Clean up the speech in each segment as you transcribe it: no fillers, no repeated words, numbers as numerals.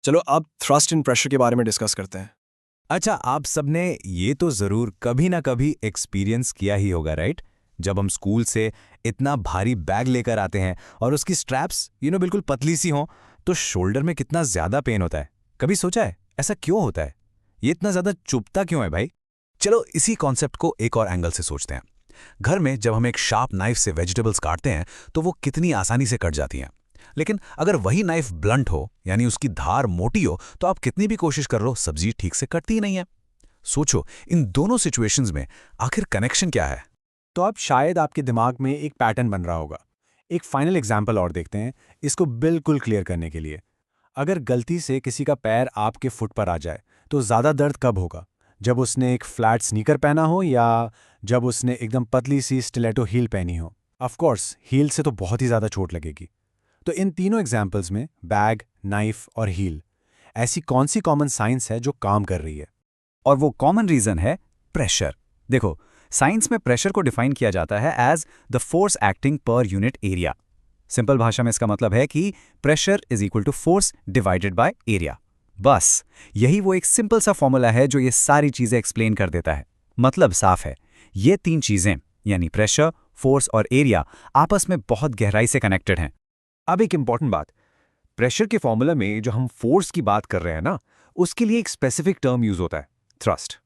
चलो अब थ्रस्ट इन प्रेशर के बारे में डिस्कस करते हैं। अच्छा, आप सबने ये तो ज़रूर कभी ना कभी एक्सपीरियंस किया ही होगा, राइट? जब हम स्कूल से इतना भारी बैग लेकर आते हैं और उसकी स्ट्रैप्स बिल्कुल पतली सी हों, तो शोल्डर में कितना ज़्यादा पेन होता है। कभी सोचा है ऐसा क्यों होता है? ये इतना ज़्यादा चुभता क्यों है भाई? चलो इसी कॉन्सेप्ट को एक और एंगल से सोचते हैं। घर में जब हम एक शार्प नाइफ से वेजिटेबल्स काटते हैं तो वो कितनी आसानी से कट जाती हैं। लेकिन अगर वही नाइफ ब्लंट हो, यानी उसकी धार मोटी हो, तो आप कितनी भी कोशिश कर लो, सब्जी ठीक से कटती ही नहीं है। सोचो, इन दोनों सिचुएशंस में आखिर कनेक्शन क्या है? तो अब शायद आपके दिमाग में एक पैटर्न बन रहा होगा। एक फाइनल एग्जाम्पल और देखते हैं इसको बिल्कुल क्लियर करने के लिए। अगर गलती से किसी का पैर आपके फुट पर आ जाए तो ज़्यादा दर्द कब होगा? जब उसने एक फ्लैट स्नीकर पहना हो या जब उसने एकदम पतली सी स्टिलेटो हील पहनी हो? ऑफ कोर्स हील से तो बहुत ही ज़्यादा चोट लगेगी। तो इन तीनों एग्जाम्पल्स में बैग, नाइफ और हील, ऐसी कौन सी कॉमन साइंस है जो काम कर रही है? और वो कॉमन रीजन है प्रेशर। देखो, साइंस में प्रेशर को डिफाइन किया जाता है as the force acting per unit area. Simple भाषा में इसका मतलब है कि pressure is equal to force divided by area. बस यही वो एक सिंपल सा फॉर्मूला है जो ये सारी चीजें एक्सप्लेन कर देता है। मतलब साफ है, ये तीन चीजें यानी प्रेशर, फोर्स और एरिया आपस में बहुत गहराई से कनेक्टेड हैं। अब एक इंपॉर्टेंट बात, प्रेशर के फॉर्मूला में जो हम फोर्स की बात कर रहे हैं ना, उसके लिए एक स्पेसिफिक टर्म यूज होता है, थ्रस्ट।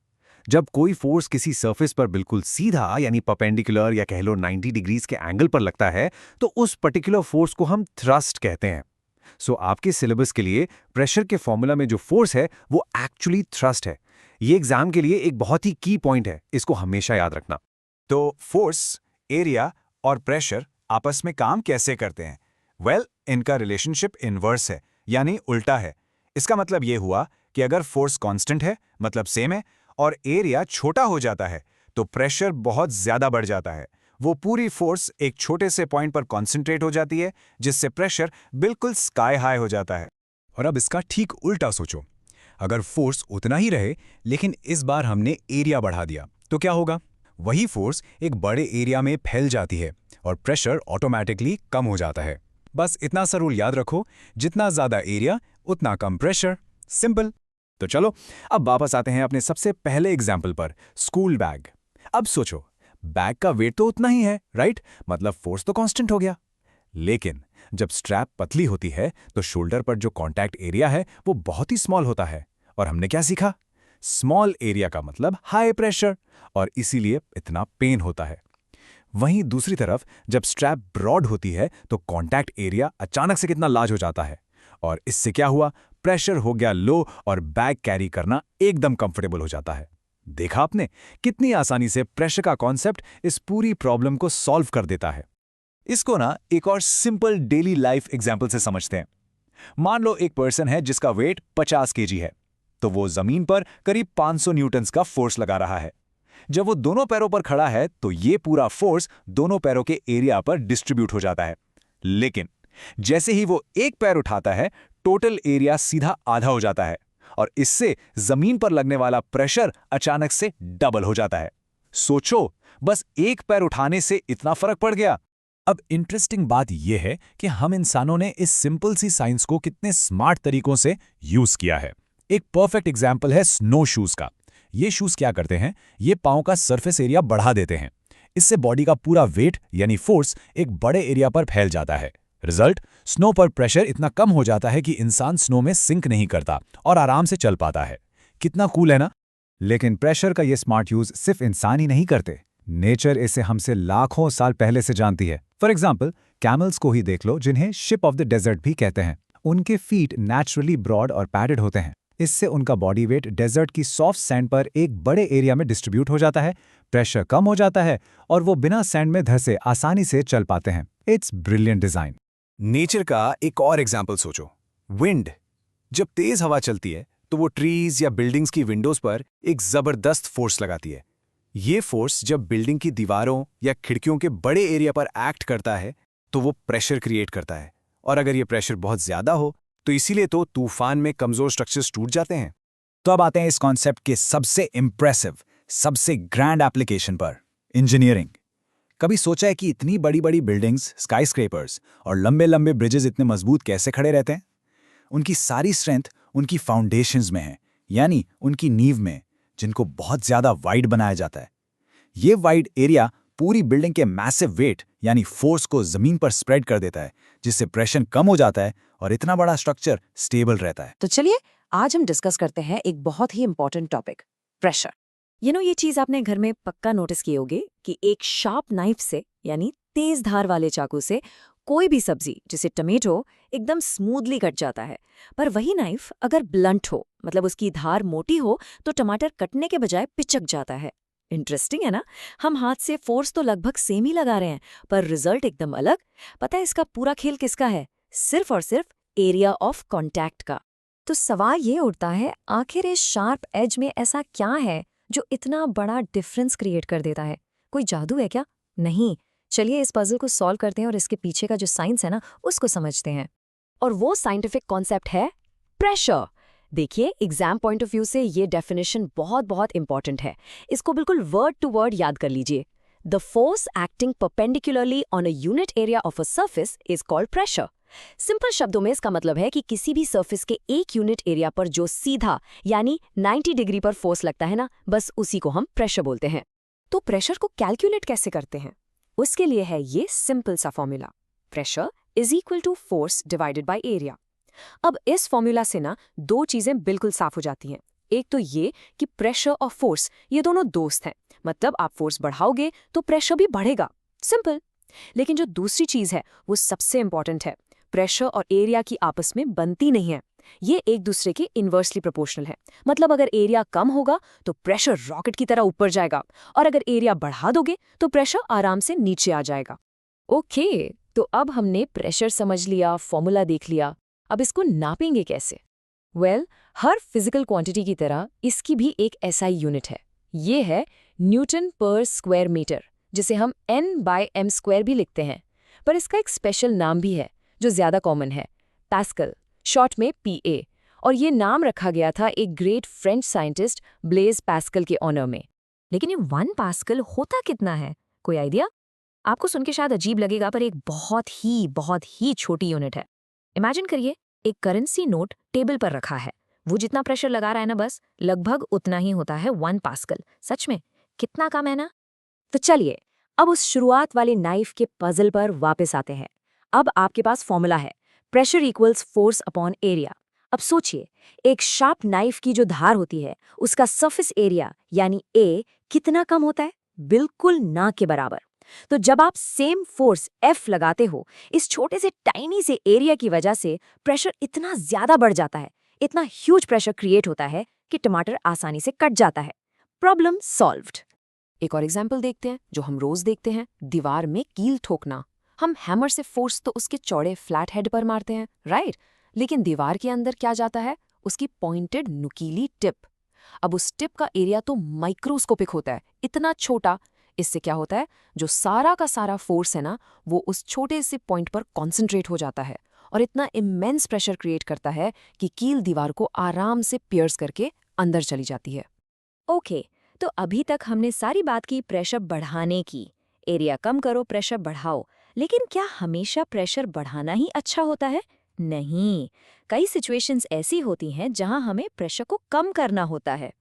जब कोई फोर्स किसी सरफेस पर बिल्कुल सीधा यानी परपेंडिकुलर या कह लो 90 डिग्रीज के एंगल पर लगता है, तो उस पर्टिकुलर फोर्स को हम थ्रस्ट कहते हैं। सो आपके सिलेबस के लिए प्रेशर के फॉर्मूला में जो फोर्स है वो एक्चुअली थ्रस्ट है। ये एग्जाम के लिए एक बहुत ही की पॉइंट है, इसको हमेशा याद रखना। तो फोर्स, एरिया और प्रेशर आपस में काम कैसे करते हैं? इनका रिलेशनशिप इनवर्स है, यानी उल्टा है। इसका मतलब ये हुआ कि अगर फोर्स कांस्टेंट है, मतलब सेम है, और एरिया छोटा हो जाता है, तो प्रेशर बहुत ज्यादा बढ़ जाता है। वो पूरी फोर्स एक छोटे से पॉइंट पर कॉन्सेंट्रेट हो जाती है, जिससे प्रेशर बिल्कुल स्काई हाई हो जाता है। और अब इसका ठीक उल्टा सोचो, अगर फोर्स उतना ही रहे लेकिन इस बार हमने एरिया बढ़ा दिया, तो क्या होगा? वही फोर्स एक बड़े एरिया में फैल जाती है और प्रेशर ऑटोमेटिकली कम हो जाता है। बस इतना सा रूल याद रखो, जितना ज्यादा एरिया उतना कम प्रेशर। सिंपल। तो चलो अब वापस आते हैं अपने सबसे पहले एग्जाम्पल पर, स्कूल बैग। अब सोचो, बैग का वेट तो उतना ही है, राइट? मतलब फोर्स तो कांस्टेंट हो गया। लेकिन जब स्ट्रैप पतली होती है तो शोल्डर पर जो कांटेक्ट एरिया है वो बहुत ही स्मॉल होता है। और हमने क्या सीखा? स्मॉल एरिया का मतलब हाई प्रेशर, और इसीलिए इतना पेन होता है। वहीं दूसरी तरफ जब स्ट्रैप ब्रॉड होती है तो कांटेक्ट एरिया अचानक से कितना लार्ज हो जाता है, और इससे क्या हुआ? प्रेशर हो गया लो और बैग कैरी करना एकदम कंफर्टेबल हो जाता है। देखा आपने कितनी आसानी से प्रेशर का कॉन्सेप्ट इस पूरी प्रॉब्लम को सॉल्व कर देता है। इसको ना एक और सिंपल डेली लाइफ एग्जाम्पल से समझते हैं। मान लो एक पर्सन है जिसका वेट 50 केजी है, तो वो जमीन पर करीब 500 न्यूटन्स का फोर्स लगा रहा है। जब वो दोनों पैरों पर खड़ा है तो ये पूरा फोर्स दोनों पैरों के एरिया पर डिस्ट्रीब्यूट हो जाता है। लेकिन जैसे ही वो एक पैर उठाता है, टोटल एरिया सीधा आधा हो जाता है, और इससे जमीन पर लगने वाला प्रेशर अचानक से डबल हो जाता है। सोचो, बस एक पैर उठाने से इतना फर्क पड़ गया। अब इंटरेस्टिंग बात यह है कि हम इंसानों ने इस सिंपल सी साइंस को कितने स्मार्ट तरीकों से यूज किया है। एक परफेक्ट एग्जाम्पल है स्नो शूज का। ये शूज क्या करते हैं? ये पांव का सरफेस एरिया बढ़ा देते हैं। इससे बॉडी का पूरा वेट यानी फोर्स एक बड़े एरिया पर फैल जाता है। रिजल्ट, स्नो पर प्रेशर इतना कम हो जाता है कि इंसान स्नो में सिंक नहीं करता और आराम से चल पाता है। कितना कूल है ना? लेकिन प्रेशर का ये स्मार्ट यूज सिर्फ इंसान ही नहीं करते, नेचर इसे हमसे लाखों साल पहले से जानती है। फॉर एग्जाम्पल, कैमल्स को ही देख लो, जिन्हें शिप ऑफ द डेजर्ट भी कहते हैं। उनके फीट नेचुरली ब्रॉड और पैडेड होते हैं। इससे उनका बॉडी वेट डेजर्ट की सॉफ्ट सैंड पर एक बड़े एरिया में डिस्ट्रीब्यूट हो जाता है, प्रेशर कम हो जाता है और वो बिना सैंड में धंसे आसानी से चल पाते हैं। It's brilliant design. नेचर का एक और एग्जाम्पल सोचो, विंड। जब तेज हवा चलती है तो वो ट्रीज या बिल्डिंग्स की विंडोज पर एक जबरदस्त फोर्स लगाती है। ये फोर्स जब बिल्डिंग की दीवारों या खिड़कियों के बड़े एरिया पर एक्ट करता है तो वो प्रेशर क्रिएट करता है, और अगर ये प्रेशर बहुत ज्यादा हो तो इसीलिए तो तूफान में कमजोर स्ट्रक्चर्स टूट जाते हैं। तो अब आते हैं इस कॉन्सेप्ट के सबसे इंप्रेसिव, सबसे ग्रैंड एप्लीकेशन पर, इंजीनियरिंग। कभी सोचा है कि इतनी बड़ी बड़ी बिल्डिंग्स, स्काईस्क्रेपर्स और लंबे लंबे ब्रिजेस इतने मजबूत कैसे खड़े रहते हैं? उनकी सारी स्ट्रेंथ उनकी फाउंडेशंस में है, यानी उनकी नींव में, जिनको बहुत ज्यादा वाइड बनाया जाता है। ये वाइड एरिया पूरी बिल्डिंग के मैसिव वेट यानी फोर्स को जमीन पर स्प्रेड कर देता है, जिससे प्रेशर कम हो जाता है और इतना बड़ा स्ट्रक्चर स्टेबल रहता है। तो चलिए आज हम डिस्कस करते हैं एक बहुत ही इंपॉर्टेंट टॉपिक, प्रेशर। ये चीज आपने घर में पक्का नोटिस की होगी कि एक शार्प नाइफ से यानी तेज धार वाले चाकू से कोई भी सब्जी जैसे टमेटो एकदम स्मूथली कट जाता है, पर वही नाइफ अगर ब्लंट हो, मतलब उसकी धार मोटी हो, तो टमाटर कटने के बजाय पिचक जाता है। इंटरेस्टिंग है ना? हम हाथ से फोर्स तो लगभग सेम ही लगा रहे हैं, पर रिजल्ट एकदम अलग। पता है इसका पूरा खेल किसका है? सिर्फ और सिर्फ एरिया ऑफ कॉन्टैक्ट का। तो सवाल ये उठता है, आखिर इस शार्प एज में ऐसा क्या है जो इतना बड़ा डिफरेंस क्रिएट कर देता है? कोई जादू है क्या? नहीं। चलिए इस पजल को सॉल्व करते हैं और इसके पीछे का जो साइंस है ना, उसको समझते हैं। और वो साइंटिफिक कॉन्सेप्ट है प्रेशर। देखिए, एग्जाम पॉइंट ऑफ व्यू से ये डेफिनेशन बहुत बहुत इंपॉर्टेंट है। इसको बिल्कुल वर्ड टू वर्ड याद कर लीजिए। The force acting perpendicularly on a unit area of a surface is called pressure. Simple शब्दों में इसका मतलब है कि किसी भी सर्फेस के एक यूनिट एरिया पर जो सीधा यानी 90 डिग्री पर फोर्स लगता है ना, बस उसी को हम प्रेशर बोलते हैं। तो प्रेशर को कैलकुलेट कैसे करते हैं? उसके लिए है ये सिंपल सा formula, pressure is equal to force divided by area. अब इस फॉर्मूला से ना दो चीजें बिल्कुल साफ हो जाती हैं। एक तो ये कि प्रेशर और फोर्स ये दोनों दोस्त हैं, मतलब आप फोर्स बढ़ाओगे तो प्रेशर भी बढ़ेगा, सिंपल। लेकिन जो दूसरी चीज है वो सबसे इंपॉर्टेंट है, प्रेशर और एरिया की आपस में बनती नहीं है, ये एक दूसरे के इन्वर्सली प्रोपोर्शनल है। मतलब अगर एरिया कम होगा तो प्रेशर रॉकेट की तरह ऊपर जाएगा, और अगर एरिया बढ़ा दोगे तो प्रेशर आराम से नीचे आ जाएगा। ओके, तो अब हमने प्रेशर समझ लिया, फॉर्मूला देख लिया, अब इसको नापेंगे कैसे? वेल, हर फिजिकल क्वांटिटी की तरह इसकी भी एक SI यूनिट है। ये है न्यूटन पर स्क्वायर मीटर, जिसे हम N/m² भी लिखते हैं, पर इसका एक स्पेशल नाम भी है जो ज्यादा कॉमन है, पास्कल, शॉर्ट में PA। और ये नाम रखा गया था एक great French scientist Blaise Pascal के ऑनर में। लेकिन ये 1 पास्कल होता कितना है? कोई आइडिया? आपको सुन के शायद अजीब लगेगा, पर एक बहुत ही छोटी यूनिट है। इमेजिन करिए, एक करेंसी नोट टेबल पर रखा है, वो जितना प्रेशर लगा रहा है ना, बस लगभग उतना ही होता है 1 पास्कल। सच में कितना कम है ना? तो चलिए अब उस शुरुआत वाले नाइफ के पजल पर वापस आते हैं। अब आपके पास फॉर्मूला है, pressure equals force upon area. अब सोचिए, एक शार्प नाइफ की जो धार होती है उसका सरफेस एरिया यानी A कितना कम होता है? बिल्कुल ना के बराबर। तो जब आप सेम फोर्स F लगाते हो, इस छोटे से टाइनी से एरिया की वजह से प्रेशर इतना ज्यादा बढ़ जाता है, इतना ह्यूज प्रेशर क्रिएट होता है कि टमाटर आसानी से कट जाता है। Problem solved. एक और एग्जाम्पल देखते हैं जो हम रोज देखते हैं, दीवार में कील ठोकना। हम हैमर से फोर्स तो उसके चौड़े फ्लैट हेड पर मारते हैं, राइट? लेकिन दीवार के अंदर क्या जाता है? उसकी पॉइंटेड नुकीली टिप। अब उस टिप का एरिया तो माइक्रोस्कोपिक होता है, इतना छोटा। इससे क्या होता है, जो सारा का सारा फोर्स है ना, वो उस छोटे से पॉइंट पर कॉन्सेंट्रेट हो जाता है और इतना इमेंस प्रेशर क्रिएट करता है कि कील दीवार को आराम से पियर्स करके अंदर चली जाती है। ओके, तो अभी तक हमने सारी बात की प्रेशर बढ़ाने की। एरिया कम करो, प्रेशर बढ़ाओ। लेकिन क्या हमेशा प्रेशर बढ़ाना ही अच्छा होता है? नहीं, कई सिचुएशंस ऐसी होती हैं जहां हमें प्रेशर को कम करना होता है।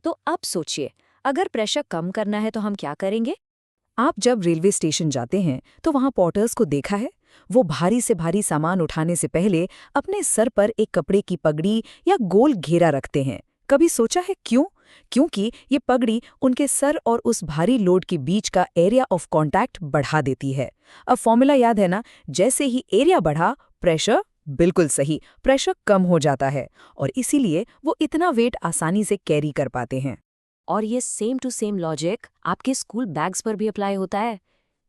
तो अब सोचिए, अगर प्रेशर कम करना है तो हम क्या करेंगे? आप जब रेलवे स्टेशन जाते हैं तो वहां पोर्टर्स को देखा है, वो भारी से भारी सामान उठाने से पहले अपने सर पर एक कपड़े की पगड़ी या गोल घेरा रखते हैं। कभी सोचा है क्यों? क्योंकि ये पगड़ी उनके सर और उस भारी लोड के बीच का एरिया ऑफ कॉन्टैक्ट बढ़ा देती है। अब फॉर्मूला याद है ना? जैसे ही एरिया बढ़ा, प्रेशर, बिल्कुल सही, प्रेशर कम हो जाता है और इसीलिए वो इतना वेट आसानी से कैरी कर पाते हैं। और ये सेम टू सेम लॉजिक आपके स्कूल बैग्स पर भी अप्लाई होता है।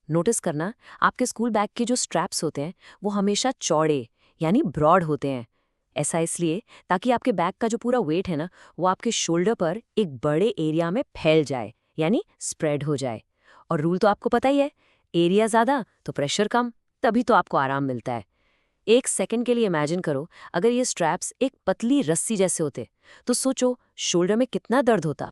नोटिस करना, आपके स्कूल बैग के जो स्ट्रैप्स होते हैं वो हमेशा चौड़े यानी ब्रॉड होते हैं। ऐसा इसलिए ताकि आपके बैग का जो पूरा वेट है ना, वो आपके शोल्डर पर एक बड़े एरिया में फैल जाए, यानी स्प्रेड हो जाए। और रूल तो आपको पता ही है, एरिया ज़्यादा तो प्रेशर कम, तभी तो आपको आराम मिलता है। एक सेकंड के लिए इमेजिन करो, अगर ये स्ट्रैप्स एक पतली रस्सी जैसे होते तो सोचो शोल्डर में कितना दर्द होता।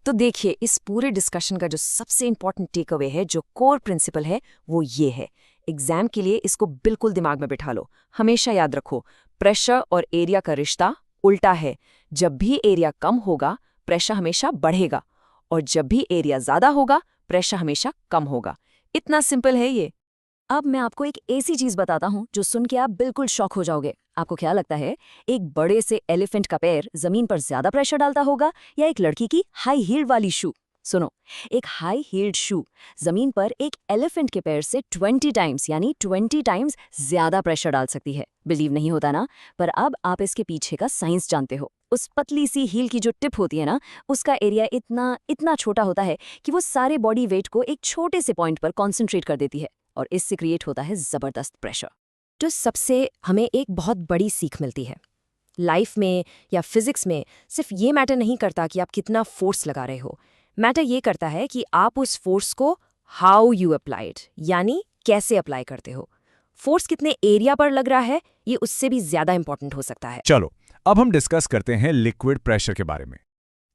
तो देखिए, इस पूरे डिस्कशन का जो सबसे इंपॉर्टेंट टेक अवे है, जो कोर प्रिंसिपल है, वो ये है। एग्जाम के लिए इसको बिल्कुल दिमाग में बिठा लो। हमेशा याद रखो, प्रेशर और एरिया का रिश्ता उल्टा है, जब भी एरिया कम होगा प्रेशर हमेशा बढ़ेगा, और जब भी एरिया ज़्यादा होगा प्रेशर हमेशा कम होगा। इतना सिंपल है ये। अब मैं आपको एक ऐसी चीज़ बताता हूँ जो सुन के आप बिल्कुल शॉक हो जाओगे। आपको क्या लगता है, एक बड़े से एलिफेंट का पैर ज़मीन पर ज़्यादा प्रेशर डालता होगा या एक लड़की की हाई हील वाली शू? सुनो, एक हाई हील्ड शू ज़मीन पर एक एलिफेंट के पैर से 20 टाइम्स यानी 20 टाइम्स ज़्यादा प्रेशर डाल सकती है। बिलीव नहीं होता ना? पर अब आप इसके पीछे का साइंस जानते हो। उस पतली सी हील की जो टिप होती है ना, उसका एरिया इतना इतना छोटा होता है कि वो सारे बॉडी वेट को एक छोटे से पॉइंट पर कॉन्सेंट्रेट कर देती है, और इससे क्रिएट होता है ज़बरदस्त प्रेशर। तो सबसे हमें एक बहुत बड़ी सीख मिलती है। लाइफ में या फिजिक्स में सिर्फ ये मैटर नहीं करता कि आप कितना फोर्स लगा रहे हो, मैटर ये करता है कि आप उस फोर्स को हाउ यू अप्लाइड यानी कैसे अप्लाई करते हो। फोर्स कितने एरिया पर लग रहा है ये उससे भी ज़्यादा इंपॉर्टेंट हो सकता है। चलो अब हम डिस्कस करते हैं लिक्विड प्रेशर के बारे में।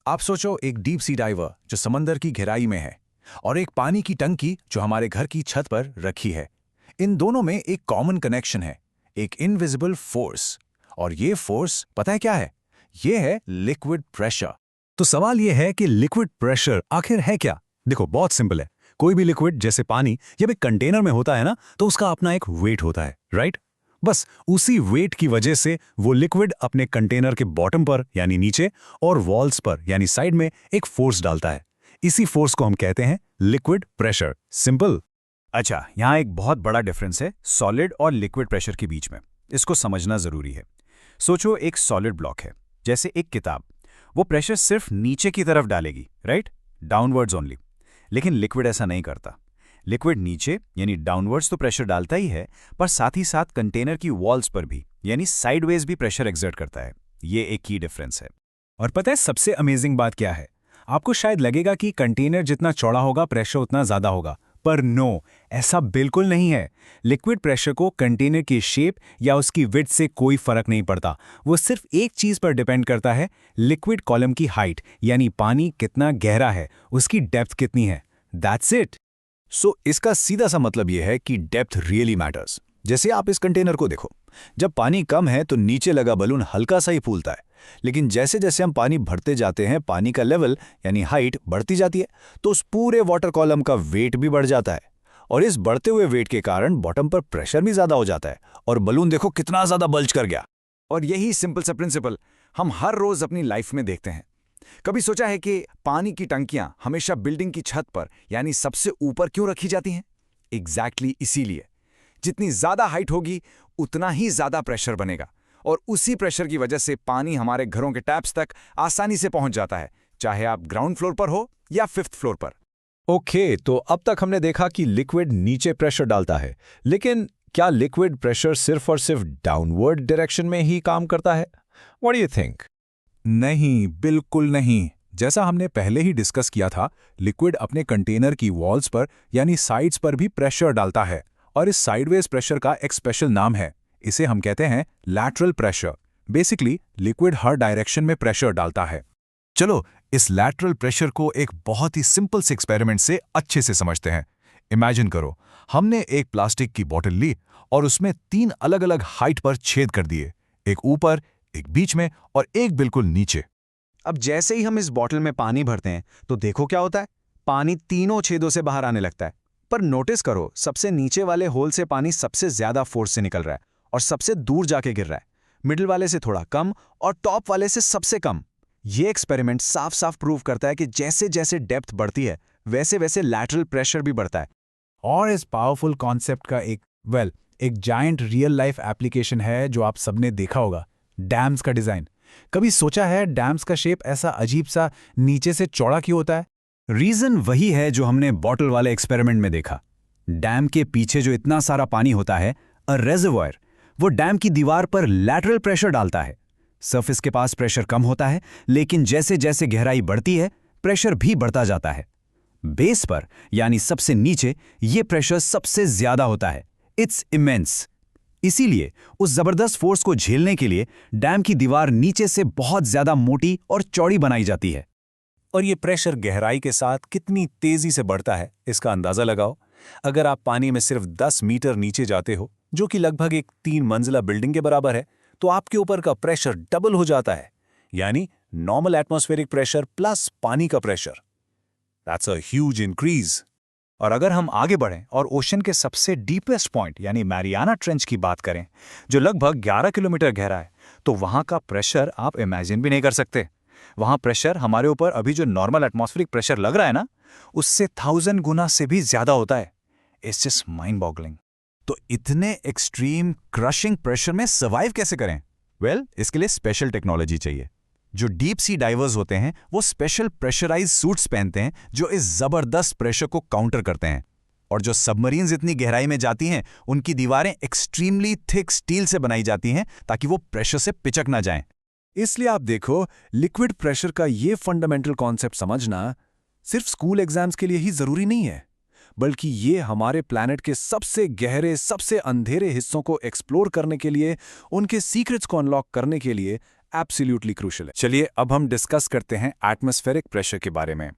आप सोचो, एक डीप सी डाइवर जो समंदर की गहराई में है और एक पानी की टंकी जो हमारे घर की छत पर रखी है। इन दोनों में एक कॉमन कनेक्शन है, एक इनविजिबल फोर्स। और ये फोर्स पता है क्या है? ये है लिक्विड प्रेशर। तो सवाल यह है कि लिक्विड प्रेशर आखिर है क्या? देखो, बहुत सिंपल है। कोई भी लिक्विड जैसे पानी जब एक कंटेनर में होता है ना, तो उसका अपना एक वेट होता है, राइट? बस उसी वेट की वजह से वो लिक्विड अपने कंटेनर के बॉटम पर यानी नीचे और वॉल्स पर यानी साइड में एक फोर्स डालता है। इसी फोर्स को हम कहते हैं लिक्विड प्रेशर। सिंपल। अच्छा, यहाँ एक बहुत बड़ा डिफरेंस है सॉलिड और लिक्विड प्रेशर के बीच में। इसको समझना जरूरी है। सोचो, एक सॉलिड ब्लॉक है, जैसे एक किताब। वो प्रेशर सिर्फ नीचे की तरफ डालेगी, राइट? Downwards only. लेकिन लिक्विड ऐसा नहीं करता। लिक्विड नीचे यानी डाउनवर्ड्स तो प्रेशर डालता ही है, पर साथ ही साथ कंटेनर की वॉल्स पर भी यानी साइडवेज भी प्रेशर एक्सर्ट करता है। ये एक की डिफरेंस है। और पता है सबसे अमेजिंग बात क्या है? आपको शायद लगेगा कि कंटेनर जितना चौड़ा होगा प्रेशर उतना ज्यादा होगा, पर नो, ऐसा बिल्कुल नहीं है। लिक्विड प्रेशर को कंटेनर की शेप या उसकी विड्थ से कोई फर्क नहीं पड़ता। वो सिर्फ एक चीज पर डिपेंड करता है, लिक्विड कॉलम की हाइट यानी पानी कितना गहरा है, उसकी डेप्थ कितनी है। That's it. सो इसका सीधा सा मतलब यह है कि डेप्थ रियली मैटर्स। जैसे आप इस कंटेनर को देखो, जब पानी कम है तो नीचे लगा बलून हल्का सा ही फूलता है, लेकिन जैसे जैसे हम पानी भरते जाते हैं पानी का लेवल यानी हाइट बढ़ती जाती है, तो उस पूरे वाटर कॉलम का वेट भी बढ़ जाता है। और इस बढ़ते हुए वेट के कारण बॉटम पर प्रेशर भी ज्यादा हो जाता है और बलून देखो कितना ज्यादा बल्ज कर गया। और यही सिंपल सा प्रिंसिपल हम हर रोज अपनी लाइफ में देखते हैं। कभी सोचा है कि पानी की टंकियां हमेशा बिल्डिंग की छत पर यानी सबसे ऊपर क्यों रखी जाती हैं? एग्जैक्टली इसीलिए। जितनी ज्यादा हाइट होगी उतना ही ज्यादा प्रेशर बनेगा, और उसी प्रेशर की वजह से पानी हमारे घरों के टैप्स तक आसानी से पहुंच जाता है, चाहे आप ग्राउंड फ्लोर पर हो या 5th फ्लोर पर। ओके, तो अब तक हमने देखा कि लिक्विड नीचे प्रेशर डालता है, लेकिन क्या लिक्विड प्रेशर सिर्फ और सिर्फ डाउनवर्ड डायरेक्शन में ही काम करता है? What do you think? नहीं, बिल्कुल नहीं। जैसा हमने पहले ही डिस्कस किया था, लिक्विड अपने कंटेनर की वॉल्स पर यानी साइड्स पर भी प्रेशर डालता है, और इस साइडवेज प्रेशर का एक स्पेशल नाम है। इसे हम कहते हैं लैटरल प्रेशर। बेसिकली लिक्विड हर डायरेक्शन में प्रेशर डालता है। चलो इस लैटरल प्रेशर को एक बहुत ही सिंपल से एक्सपेरिमेंट से अच्छे से समझते हैं। इमेजिन करो, हमने एक प्लास्टिक की बोतल ली और उसमें 3 अलग अलग हाइट पर छेद कर दिए, एक ऊपर, एक बीच में और एक बिल्कुल नीचे। अब जैसे ही हम इस बॉटल में पानी भरते हैं तो देखो क्या होता है, पानी तीनों छेदों से बाहर आने लगता है। पर नोटिस करो, सबसे नीचे वाले होल से पानी सबसे ज्यादा फोर्स से निकल रहा है और सबसे दूर जाके गिर रहा है, मिडिल वाले से थोड़ा कम और टॉप वाले से सबसे कम। ये एक्सपेरिमेंट साफ साफ प्रूव करता है कि जैसे जैसे डेप्थ बढ़ती है वैसे वैसे लैटरल प्रेशर भी बढ़ता है। और इस पावरफुल कॉन्सेप्ट का एक जायंट रियल लाइफ एप्लीकेशन है जो आप सबने देखा होगा, डैम्स का डिजाइन। कभी सोचा है डैम्स का शेप ऐसा अजीब सा नीचे से चौड़ा क्यों होता है? रीजन वही है जो हमने बॉटल वाले एक्सपेरिमेंट में देखा। डैम के पीछे जो इतना सारा पानी होता है, अ रेजर्वॉयर, वो डैम की दीवार पर लैटरल प्रेशर डालता है। सरफेस के पास प्रेशर कम होता है, लेकिन जैसे जैसे गहराई बढ़ती है प्रेशर भी बढ़ता जाता है। बेस पर यानी सबसे नीचे ये प्रेशर सबसे ज्यादा होता है। It's immense. इसीलिए उस जबरदस्त फोर्स को झेलने के लिए डैम की दीवार नीचे से बहुत ज्यादा मोटी और चौड़ी बनाई जाती है। और ये प्रेशर गहराई के साथ कितनी तेजी से बढ़ता है इसका अंदाजा लगाओ। अगर आप पानी में सिर्फ 10 मीटर नीचे जाते हो, जो कि लगभग एक 3 मंजिला बिल्डिंग के बराबर है, तो आपके ऊपर का प्रेशर डबल हो जाता है, यानी नॉर्मल एटमॉस्फेरिक प्रेशर प्लस पानी का pressure. That's a huge increase. और अगर हम आगे बढ़ें और ओशन के सबसे डीपेस्ट पॉइंट यानी मैरियाना ट्रेंच की बात करें, जो लगभग 11 किलोमीटर गहरा है, तो वहां का प्रेशर आप इमेजिन भी नहीं कर सकते। वहां प्रेशर हमारे ऊपर अभी जो नॉर्मल एटमॉस्फेरिक प्रेशर लग रहा है ना, उससे 1000 गुना से भी ज्यादा होता है। It's just mind boggling. तो इतने एक्सट्रीम क्रशिंग प्रेशर में सर्वाइव कैसे करें? वेल, इसके लिए स्पेशल टेक्नोलॉजी चाहिए। जो डीप सी डाइवर्स होते हैं वो स्पेशल प्रेशराइज सूट्स पहनते हैं जो इस जबरदस्त प्रेशर को काउंटर करते हैं। और जो सबमरीन्स इतनी गहराई में जाती हैं, उनकी दीवारें एक्सट्रीमली थिक स्टील से बनाई जाती हैं ताकि वो प्रेशर से पिचक ना जाएं। इसलिए आप देखो, लिक्विड प्रेशर का ये फंडामेंटल कॉन्सेप्ट समझना सिर्फ स्कूल एग्जाम्स के लिए ही जरूरी नहीं है, बल्कि ये हमारे प्लैनेट के सबसे गहरे, सबसे अंधेरे हिस्सों को एक्सप्लोर करने के लिए, उनके सीक्रेट्स को अनलॉक करने के लिए एब्सोल्युटली क्रूशियल है। चलिए अब हम डिस्कस करते हैं एटमॉस्फेरिक प्रेशर के बारे में।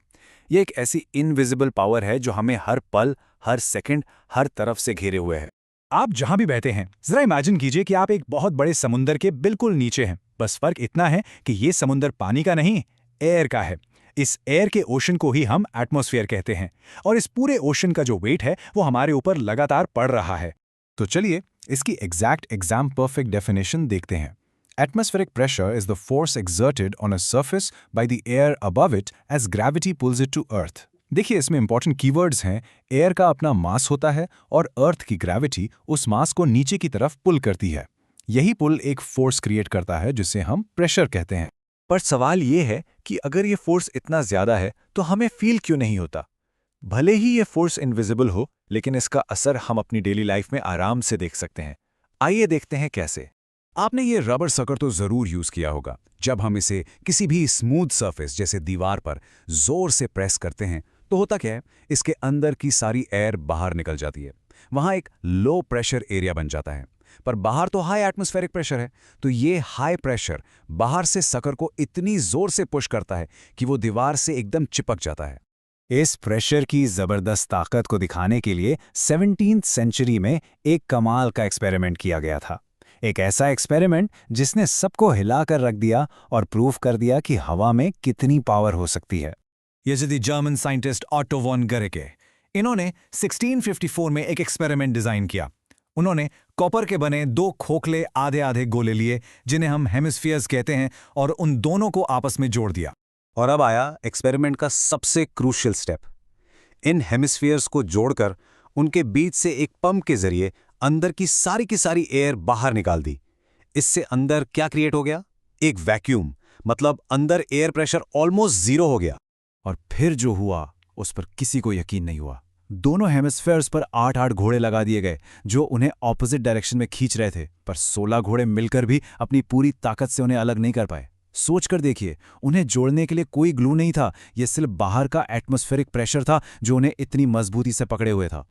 ये एक ऐसी इनविजिबल पावर है जो हमें हर पल, हर सेकंड, हर तरफ से घेरे हुए है। आप जहां भी बैठे हैं, जरा इमेजिन कीजिए कि आप एक बहुत बड़े समुंदर के बिल्कुल नीचे हैं। बस फर्क इतना है कि ये समुंदर पानी का नहीं, एयर का है। इस एयर के ओशन को ही हम एटमॉस्फेयर कहते हैं, और इस पूरे ओशन का जो वेट है वो हमारे ऊपर लगातार पड़ रहा है। तो चलिए इसकी एग्जैक्ट एग्जाम परफेक्ट डेफिनेशन देखते हैं। Atmospheric pressure is the force exerted on a surface by the air above it as gravity pulls it to earth. देखिए इसमें इंपॉर्टेंट कीवर्ड्स हैं। एयर का अपना मास होता है और अर्थ की ग्रेविटी उस मास को नीचे की तरफ पुल करती है। यही पुल एक फोर्स क्रिएट करता है जिसे हम प्रेशर कहते हैं। पर सवाल ये है कि अगर ये फोर्स इतना ज्यादा है तो हमें फील क्यों नहीं होता? भले ही ये फोर्स इनविजिबल हो, लेकिन इसका असर हम अपनी डेली लाइफ में आराम से देख सकते हैं। आइए देखते हैं कैसे। आपने ये रबर सकर तो जरूर यूज किया होगा। जब हम इसे किसी भी स्मूथ सरफेस जैसे दीवार पर जोर से प्रेस करते हैं तो होता क्या है, इसके अंदर की सारी एयर बाहर निकल जाती है। वहां एक लो प्रेशर एरिया बन जाता है। पर बाहर तो हाई एटमॉस्फेरिक प्रेशर है, तो ये हाई प्रेशर बाहर से सकर को इतनी जोर से पुश करता है कि वो दीवार से एकदम चिपक जाता है। इस प्रेशर की जबरदस्त ताकत को दिखाने के लिए 17th सेंचुरी में एक कमाल का एक्सपेरिमेंट किया गया था। एक ऐसा एक्सपेरिमेंट जिसने सबको हिलाकर रख दिया और प्रूव कर दिया कि हवा में कितनी पावर हो सकती है। ये जी जर्मन साइंटिस्ट ऑटो वॉन गेरेके, इन्होंने 1654 में एक एक्सपेरिमेंट डिजाइन किया। उन्होंने कॉपर के बने 2 खोखले आधे आधे गोले लिए जिन्हें हम हेमिस्फीयर्स कहते हैं, और उन दोनों को आपस में जोड़ दिया। और अब आया एक्सपेरिमेंट का सबसे क्रूशियल स्टेप। इन हेमिस्फीयर्स को जोड़कर उनके बीच से एक पंप के जरिए अंदर की सारी एयर बाहर निकाल दी। इससे अंदर क्या क्रिएट हो गया? एक वैक्यूम, मतलब अंदर एयर प्रेशर ऑलमोस्ट 0 हो गया। और फिर जो हुआ उस पर किसी को यकीन नहीं हुआ। दोनों हेमिस्फेयर्स पर 8-8 घोड़े लगा दिए गए जो उन्हें ऑपोजिट डायरेक्शन में खींच रहे थे, पर 16 घोड़े मिलकर भी अपनी पूरी ताकत से उन्हें अलग नहीं कर पाए। सोचकर देखिए, उन्हें जोड़ने के लिए कोई ग्लू नहीं था, यह सिर्फ बाहर का एटमॉस्फेरिक प्रेशर था जो उन्हें इतनी मजबूती से पकड़े हुए था।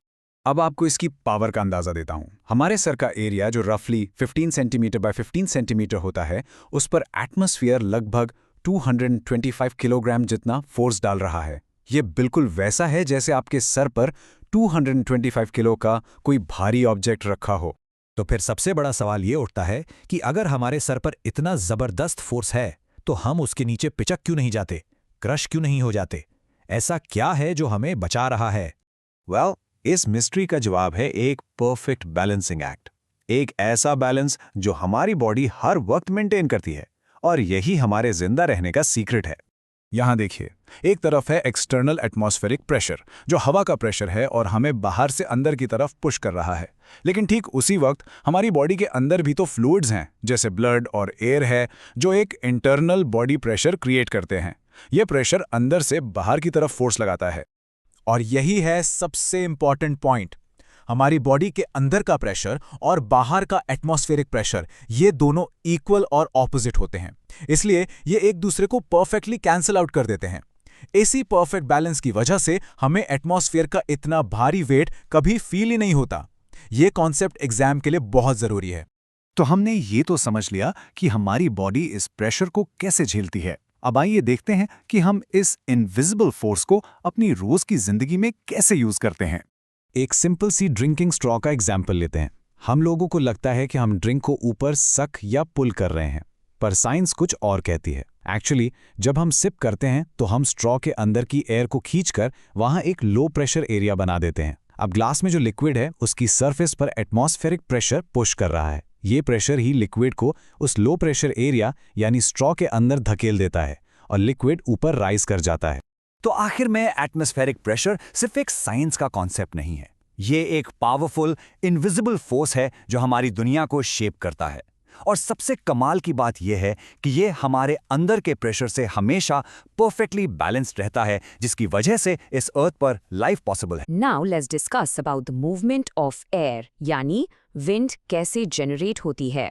अब आपको इसकी पावर का अंदाजा देता हूं। हमारे सर का एरिया जो रफली 15 सेंटीमीटर बाय 15 सेंटीमीटर होता है, उस पर एटमॉस्फेयर लगभग 225 किलोग्राम जितना फोर्स डाल रहा है। यह बिल्कुल वैसा है जैसे आपके सर पर 225 किलो का कोई भारी ऑब्जेक्ट रखा हो। तो फिर सबसे बड़ा सवाल ये उठता है कि अगर हमारे सर पर इतना जबरदस्त फोर्स है तो हम उसके नीचे पिचक क्यों नहीं जाते, क्रश क्यों नहीं हो जाते? ऐसा क्या है जो हमें बचा रहा है? वेल, इस मिस्ट्री का जवाब है एक परफेक्ट बैलेंसिंग एक्ट। एक ऐसा बैलेंस जो हमारी बॉडी हर वक्त मेंटेन करती है, और यही हमारे जिंदा रहने का सीक्रेट है। यहां देखिए, एक तरफ है एक्सटर्नल एटमॉस्फेरिक प्रेशर जो हवा का प्रेशर है और हमें बाहर से अंदर की तरफ पुश कर रहा है। लेकिन ठीक उसी वक्त हमारी बॉडी के अंदर भी तो फ्लूइड्स हैं, जैसे ब्लड और एयर है, जो एक इंटरनल बॉडी प्रेशर क्रिएट करते हैं। यह प्रेशर अंदर से बाहर की तरफ फोर्स लगाता है। और यही है सबसे इंपॉर्टेंट पॉइंट। हमारी बॉडी के अंदर का प्रेशर और बाहर का एटमॉस्फेरिक प्रेशर, ये दोनों इक्वल और ऑपोजिट होते हैं, इसलिए ये एक दूसरे को परफेक्टली कैंसिल आउट कर देते हैं। इसी परफेक्ट बैलेंस की वजह से हमें एटमॉस्फेयर का इतना भारी वेट कभी फील ही नहीं होता। ये कॉन्सेप्ट एग्जाम के लिए बहुत जरूरी है। तो हमने ये तो समझ लिया कि हमारी बॉडी इस प्रेशर को कैसे झेलती है। अब आइए देखते हैं कि हम इस इनविजिबल फोर्स को अपनी रोज की जिंदगी में कैसे यूज करते हैं। एक सिंपल सी ड्रिंकिंग स्ट्रॉ का एग्जाम्पल लेते हैं। हम लोगों को लगता है कि हम ड्रिंक को ऊपर सक या पुल कर रहे हैं, पर साइंस कुछ और कहती है। एक्चुअली जब हम सिप करते हैं तो हम स्ट्रॉ के अंदर की एयर को खींचकर वहां एक लो प्रेशर एरिया बना देते हैं। अब ग्लास में जो लिक्विड है उसकी सरफेस पर एटमॉस्फेरिक प्रेशर पुश कर रहा है। ये प्रेशर ही लिक्विड को उस लो प्रेशर एरिया यानी स्ट्रॉ के अंदर धकेल देता है और लिक्विड ऊपर राइज कर जाता है। तो आखिर में एटमॉस्फेरिक प्रेशर सिर्फ एक साइंस का कॉन्सेप्ट नहीं है, ये एक पावरफुल इनविजिबल फोर्स है जो हमारी दुनिया को शेप करता है। और सबसे कमाल की बात यह है कि ये हमारे अंदर के प्रेशर से हमेशा परफेक्टली बैलेंस्ड रहता है, जिसकी वजह से इस अर्थ पर लाइफ पॉसिबल है। Now let's discuss about the movement of air, यानी विंड कैसे जनरेट होती है।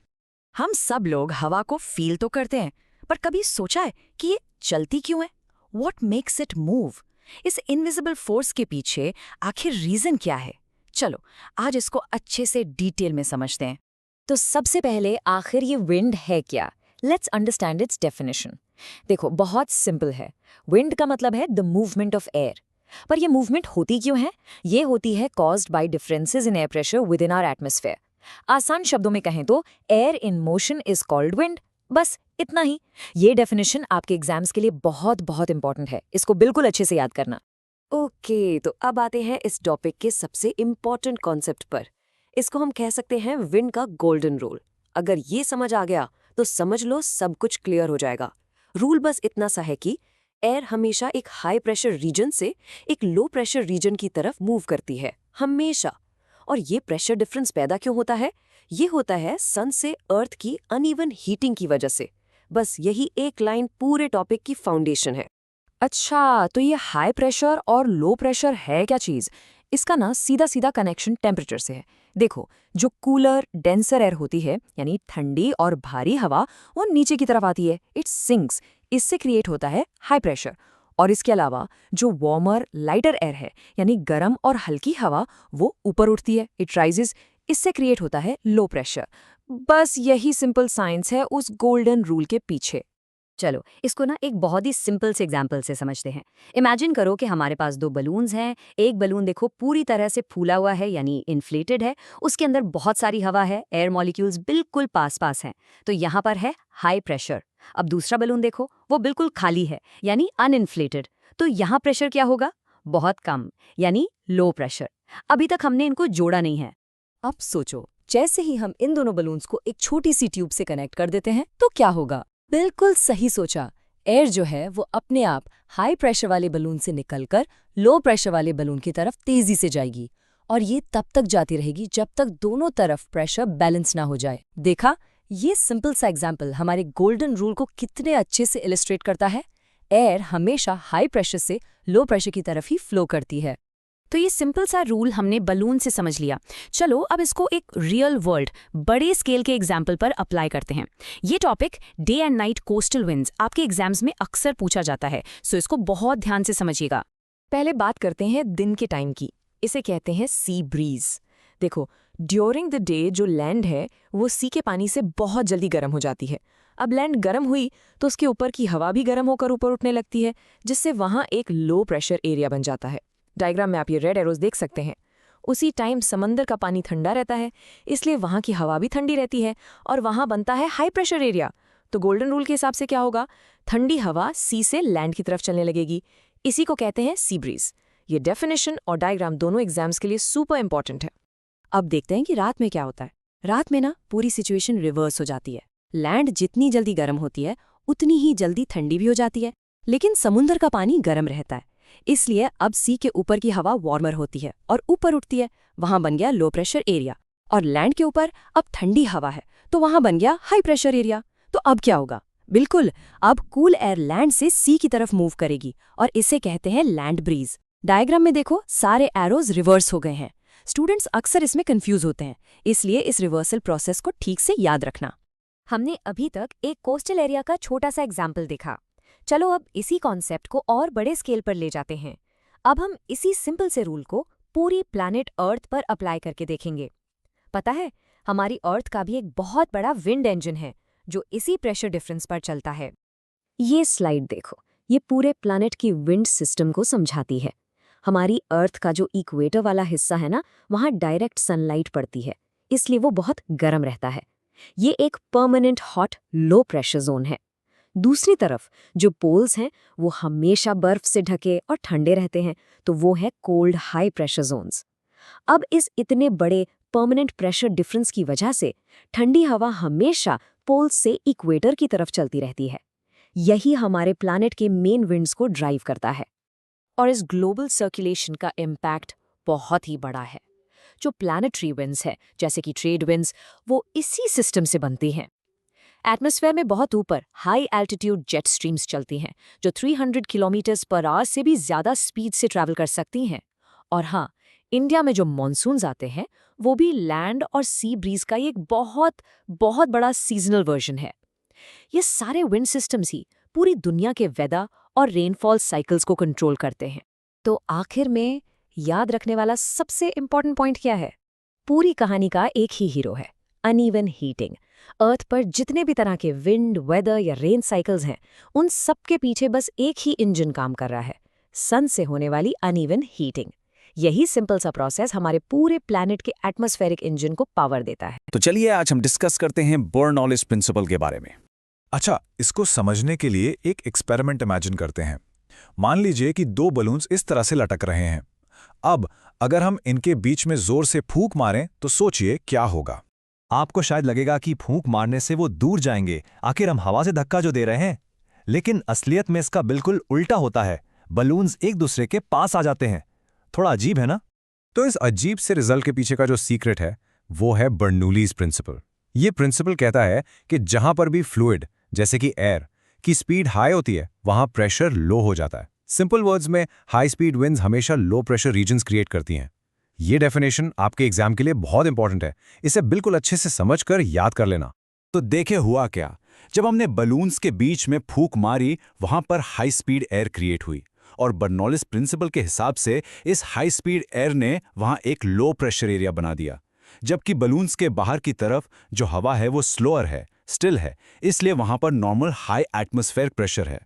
हम सब लोग हवा को फील तो करते हैं, पर कभी सोचा है कि ये चलती क्यों है? What makes it move? इस इनविजिबल फोर्स के पीछे आखिर रीजन क्या है? चलो आज इसको अच्छे से डिटेल में समझते हैं। तो सबसे पहले आखिर ये विंड है क्या? Let's understand it's definition. देखो बहुत सिंपल है। विंड का मतलब है द मूवमेंट ऑफ एयर। पर ये मूवमेंट होती क्यों है? ये होती है caused by differences in air pressure within our atmosphere. आसान शब्दों में कहें तो air in motion is called wind. बस इतना ही। ये डेफिनेशन आपके एग्जाम्स के लिए बहुत बहुत इंपॉर्टेंट है, इसको बिल्कुल अच्छे से याद करना। ओके, तो अब आते हैं इस टॉपिक के सबसे इंपॉर्टेंट कॉन्सेप्ट पर। इसको हम कह सकते हैं विंड का गोल्डन रूल। अगर ये समझ आ गया तो समझ लो सब कुछ क्लियर हो जाएगा। रूल बस इतना सा है कि एयर हमेशा एक हाई प्रेशर रीजन से एक लो प्रेशर रीजन की तरफ मूव करती है, हमेशा। और ये प्रेशर डिफरेंस पैदा क्यों होता है? ये होता है सन से अर्थ की अनइवन हीटिंग की वजह से। बस यही एक लाइन पूरे टॉपिक की फाउंडेशन है। अच्छा, तो ये हाई प्रेशर और लो प्रेशर है क्या चीज़? इसका ना सीधा सीधा कनेक्शन टेम्परेचर से है। देखो, जो कूलर डेंसर एयर होती है, यानी ठंडी और भारी हवा, वो नीचे की तरफ आती है, इट सिंक्स। इससे क्रिएट होता है हाई प्रेशर। और इसके अलावा जो वार्मर लाइटर एयर है, यानी गर्म और हल्की हवा, वो ऊपर उठती है, इट राइजेस। इससे क्रिएट होता है लो प्रेशर। बस यही सिंपल साइंस है उस गोल्डन रूल के पीछे। चलो इसको ना एक बहुत ही सिंपल से एग्जाम्पल से समझते हैं। इमेजिन करो कि हमारे पास दो बलून्स हैं। एक बलून देखो पूरी तरह से फूला हुआ है, यानी इन्फ्लेटेड है। उसके अंदर बहुत सारी हवा है, एयर मॉलिक्यूल्स बिल्कुल पास पास हैं। तो यहाँ पर है हाई प्रेशर। अब दूसरा बलून देखो, वो बिल्कुल खाली है, यानी अनइन्फ्लेटेड। तो यहाँ प्रेशर क्या होगा? बहुत कम, यानी लो प्रेशर। अभी तक हमने इनको जोड़ा नहीं है। अब सोचो, जैसे ही हम इन दोनों बलून्स को एक छोटी सी ट्यूब से कनेक्ट कर देते हैं तो क्या होगा? बिल्कुल सही सोचा। एयर जो है वो अपने आप हाई प्रेशर वाले बलून से निकलकर लो प्रेशर वाले बलून की तरफ तेजी से जाएगी। और ये तब तक जाती रहेगी जब तक दोनों तरफ प्रेशर बैलेंस ना हो जाए। देखा, ये सिंपल सा एग्जाम्पल हमारे गोल्डन रूल को कितने अच्छे से इलिस्ट्रेट करता है। एयर हमेशा हाई प्रेशर से लो प्रेशर की तरफ ही फ्लो करती है। तो ये सिंपल सा रूल हमने बलून से समझ लिया। चलो अब इसको एक रियल वर्ल्ड बड़े स्केल के एग्जाम्पल पर अप्लाई करते हैं। ये topic day and night coastal winds आपके एग्जाम्स में अक्सर पूछा जाता है, सो इसको बहुत ध्यान से समझिएगा। पहले बात करते हैं दिन के टाइम की। इसे कहते हैं सी ब्रीज। देखो, ड्यूरिंग द डे जो लैंड है वो सी के पानी से बहुत जल्दी गर्म हो जाती है। अब लैंड गर्म हुई तो उसके ऊपर की हवा भी गर्म होकर ऊपर उठने लगती है, जिससे वहां एक लो प्रेशर एरिया बन जाता है। डायग्राम में आप ये रेड एरोज देख सकते हैं। उसी टाइम समंदर का पानी ठंडा रहता है, इसलिए वहां की हवा भी ठंडी रहती है और वहां बनता है हाई प्रेशर एरिया। तो गोल्डन रूल के हिसाब से क्या होगा? ठंडी हवा सी से लैंड की तरफ चलने लगेगी। इसी को कहते हैं सी ब्रीज। ये डेफिनेशन और डायग्राम दोनों एग्जाम्स के लिए सुपर इंपॉर्टेंट है। अब देखते हैं कि रात में क्या होता है। रात में ना पूरी सिचुएशन रिवर्स हो जाती है। लैंड जितनी जल्दी गर्म होती है उतनी ही जल्दी ठंडी भी हो जाती है, लेकिन समुद्र का पानी गर्म रहता है, इसलिए अब सी के ऊपर की हवा वार्मर होती है और ऊपर उठती है। वहां बन गया लो प्रेशर एरिया। और लैंड के ऊपर अब ठंडी हवा है, तो वहां बन गया हाई प्रेशर एरिया। तो अब क्या होगा? बिल्कुल, अब कूल एयर लैंड से सी की तरफ मूव करेगी और इसे कहते हैं लैंड ब्रीज। डायग्राम में देखो, सारे एरोज रिवर्स हो गए हैं। स्टूडेंट्स अक्सर इसमें कंफ्यूज होते हैं, इसलिए इस रिवर्सल प्रोसेस को ठीक से याद रखना। हमने अभी तक एक कोस्टल एरिया का छोटा सा एग्जाम्पल देखा। चलो अब इसी कॉन्सेप्ट को और बड़े स्केल पर ले जाते हैं। अब हम इसी सिंपल से रूल को पूरी प्लैनेट अर्थ पर अप्लाई करके देखेंगे। पता है, हमारी अर्थ का भी एक बहुत बड़ा विंड इंजन है जो इसी प्रेशर डिफरेंस पर चलता है। ये स्लाइड देखो, ये पूरे प्लैनेट की विंड सिस्टम को समझाती है। हमारी अर्थ का जो इक्वेटर वाला हिस्सा है ना, वहाँ डायरेक्ट सनलाइट पड़ती है, इसलिए वो बहुत गर्म रहता है। ये एक permanent hot low pressure zone है। दूसरी तरफ जो पोल्स हैं वो हमेशा बर्फ से ढके और ठंडे रहते हैं, तो वो है कोल्ड हाई प्रेशर जोन्स। अब इस इतने बड़े परमानेंट प्रेशर डिफरेंस की वजह से ठंडी हवा हमेशा पोल्स से इक्वेटर की तरफ चलती रहती है। यही हमारे प्लैनेट के मेन विंड्स को ड्राइव करता है। और इस ग्लोबल सर्कुलेशन का इम्पैक्ट बहुत ही बड़ा है। जो प्लैनेटरी विंड्स है, जैसे कि ट्रेड विंड्स, वो इसी सिस्टम से बनती हैं। एटमॉस्फेयर में बहुत ऊपर हाई एल्टीट्यूड जेट स्ट्रीम्स चलती हैं, जो 300 किलोमीटर्स पर आवर से भी ज़्यादा स्पीड से ट्रैवल कर सकती हैं। और हाँ, इंडिया में जो मॉनसून्स आते हैं वो भी लैंड और सी ब्रीज का एक बहुत बहुत बड़ा सीजनल वर्जन है। ये सारे विंड सिस्टम्स ही पूरी दुनिया के वेदर और रेनफॉल साइकिल्स को कंट्रोल करते हैं। तो आखिर में याद रखने वाला सबसे इम्पॉर्टेंट पॉइंट क्या है? पूरी कहानी का एक ही हीरो है, अनइवन हीटिंग। अर्थ पर जितने भी तरह के विंड, वेदर या रेन साइकिल्स हैं, उन सब के पीछे बस एक ही इंजन काम कर रहा है, सन से होने वाली अनइवन हीटिंग। यही सिंपल सा प्रोसेस हमारे पूरे प्लैनेट के एटमॉस्फेरिक इंजन को पावर देता है। तो चलिए आज हम डिस्कस करते हैं बर्नौलिस प्रिंसिपल के बारे में। अच्छा, इसको समझने के लिए एक एक्सपेरिमेंट इमेजिन करते हैं। मान लीजिए कि दो बलून्स इस तरह से लटक रहे हैं। अब अगर हम इनके बीच में जोर से फूंक मारें तो सोचिए क्या होगा। आपको शायद लगेगा कि फूंक मारने से वो दूर जाएंगे, आखिर हम हवा से धक्का जो दे रहे हैं। लेकिन असलियत में इसका बिल्कुल उल्टा होता है, बलून्स एक दूसरे के पास आ जाते हैं। थोड़ा अजीब है ना? तो इस अजीब से रिजल्ट के पीछे का जो सीक्रेट है वो है बर्नौलीज प्रिंसिपल। ये प्रिंसिपल कहता है कि जहां पर भी फ्लूइड जैसे कि एयर की स्पीड हाई होती है वहां प्रेशर लो हो जाता है। सिंपल वर्ड्स में हाई स्पीड विंड्स हमेशा लो प्रेशर रीजन्स क्रिएट करती हैं। ये डेफिनेशन आपके एग्जाम के लिए बहुत इंपॉर्टेंट है, इसे बिल्कुल अच्छे से समझकर याद कर लेना। तो देखे हुआ क्या, जब हमने बलून्स के बीच में फूंक मारी वहां पर हाई स्पीड एयर क्रिएट हुई, और बर्नौलिस प्रिंसिपल के हिसाब से इस हाई स्पीड एयर ने वहां एक लो प्रेशर एरिया बना दिया, जबकि बलून्स के बाहर की तरफ जो हवा है वो स्लोअर है, स्टिल है, इसलिए वहां पर नॉर्मल हाई एटमॉस्फेरिक प्रेशर है।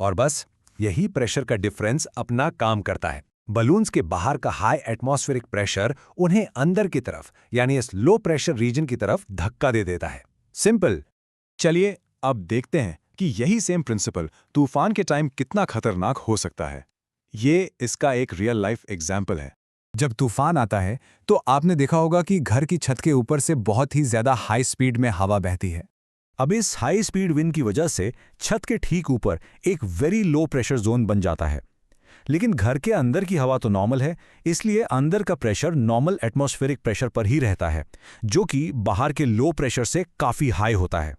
और बस यही प्रेशर का डिफरेंस अपना काम करता है। बलून्स के बाहर का हाई एटमॉस्फेरिक प्रेशर उन्हें अंदर की तरफ यानी इस लो प्रेशर रीजन की तरफ धक्का दे देता है। सिंपल। चलिए अब देखते हैं कि यही सेम प्रिंसिपल तूफान के टाइम कितना खतरनाक हो सकता है। ये इसका एक रियल लाइफ एग्जाम्पल है। जब तूफान आता है तो आपने देखा होगा कि घर की छत के ऊपर से बहुत ही ज्यादा हाई स्पीड में हवा बहती है। अब इस हाई स्पीड विंड की वजह से छत के ठीक ऊपर एक वेरी लो प्रेशर जोन बन जाता है। लेकिन घर के अंदर की हवा तो नॉर्मल है, इसलिए अंदर का प्रेशर नॉर्मल एटमॉस्फेरिक प्रेशर पर ही रहता है, जो कि बाहर के लो प्रेशर से काफी हाई होता है।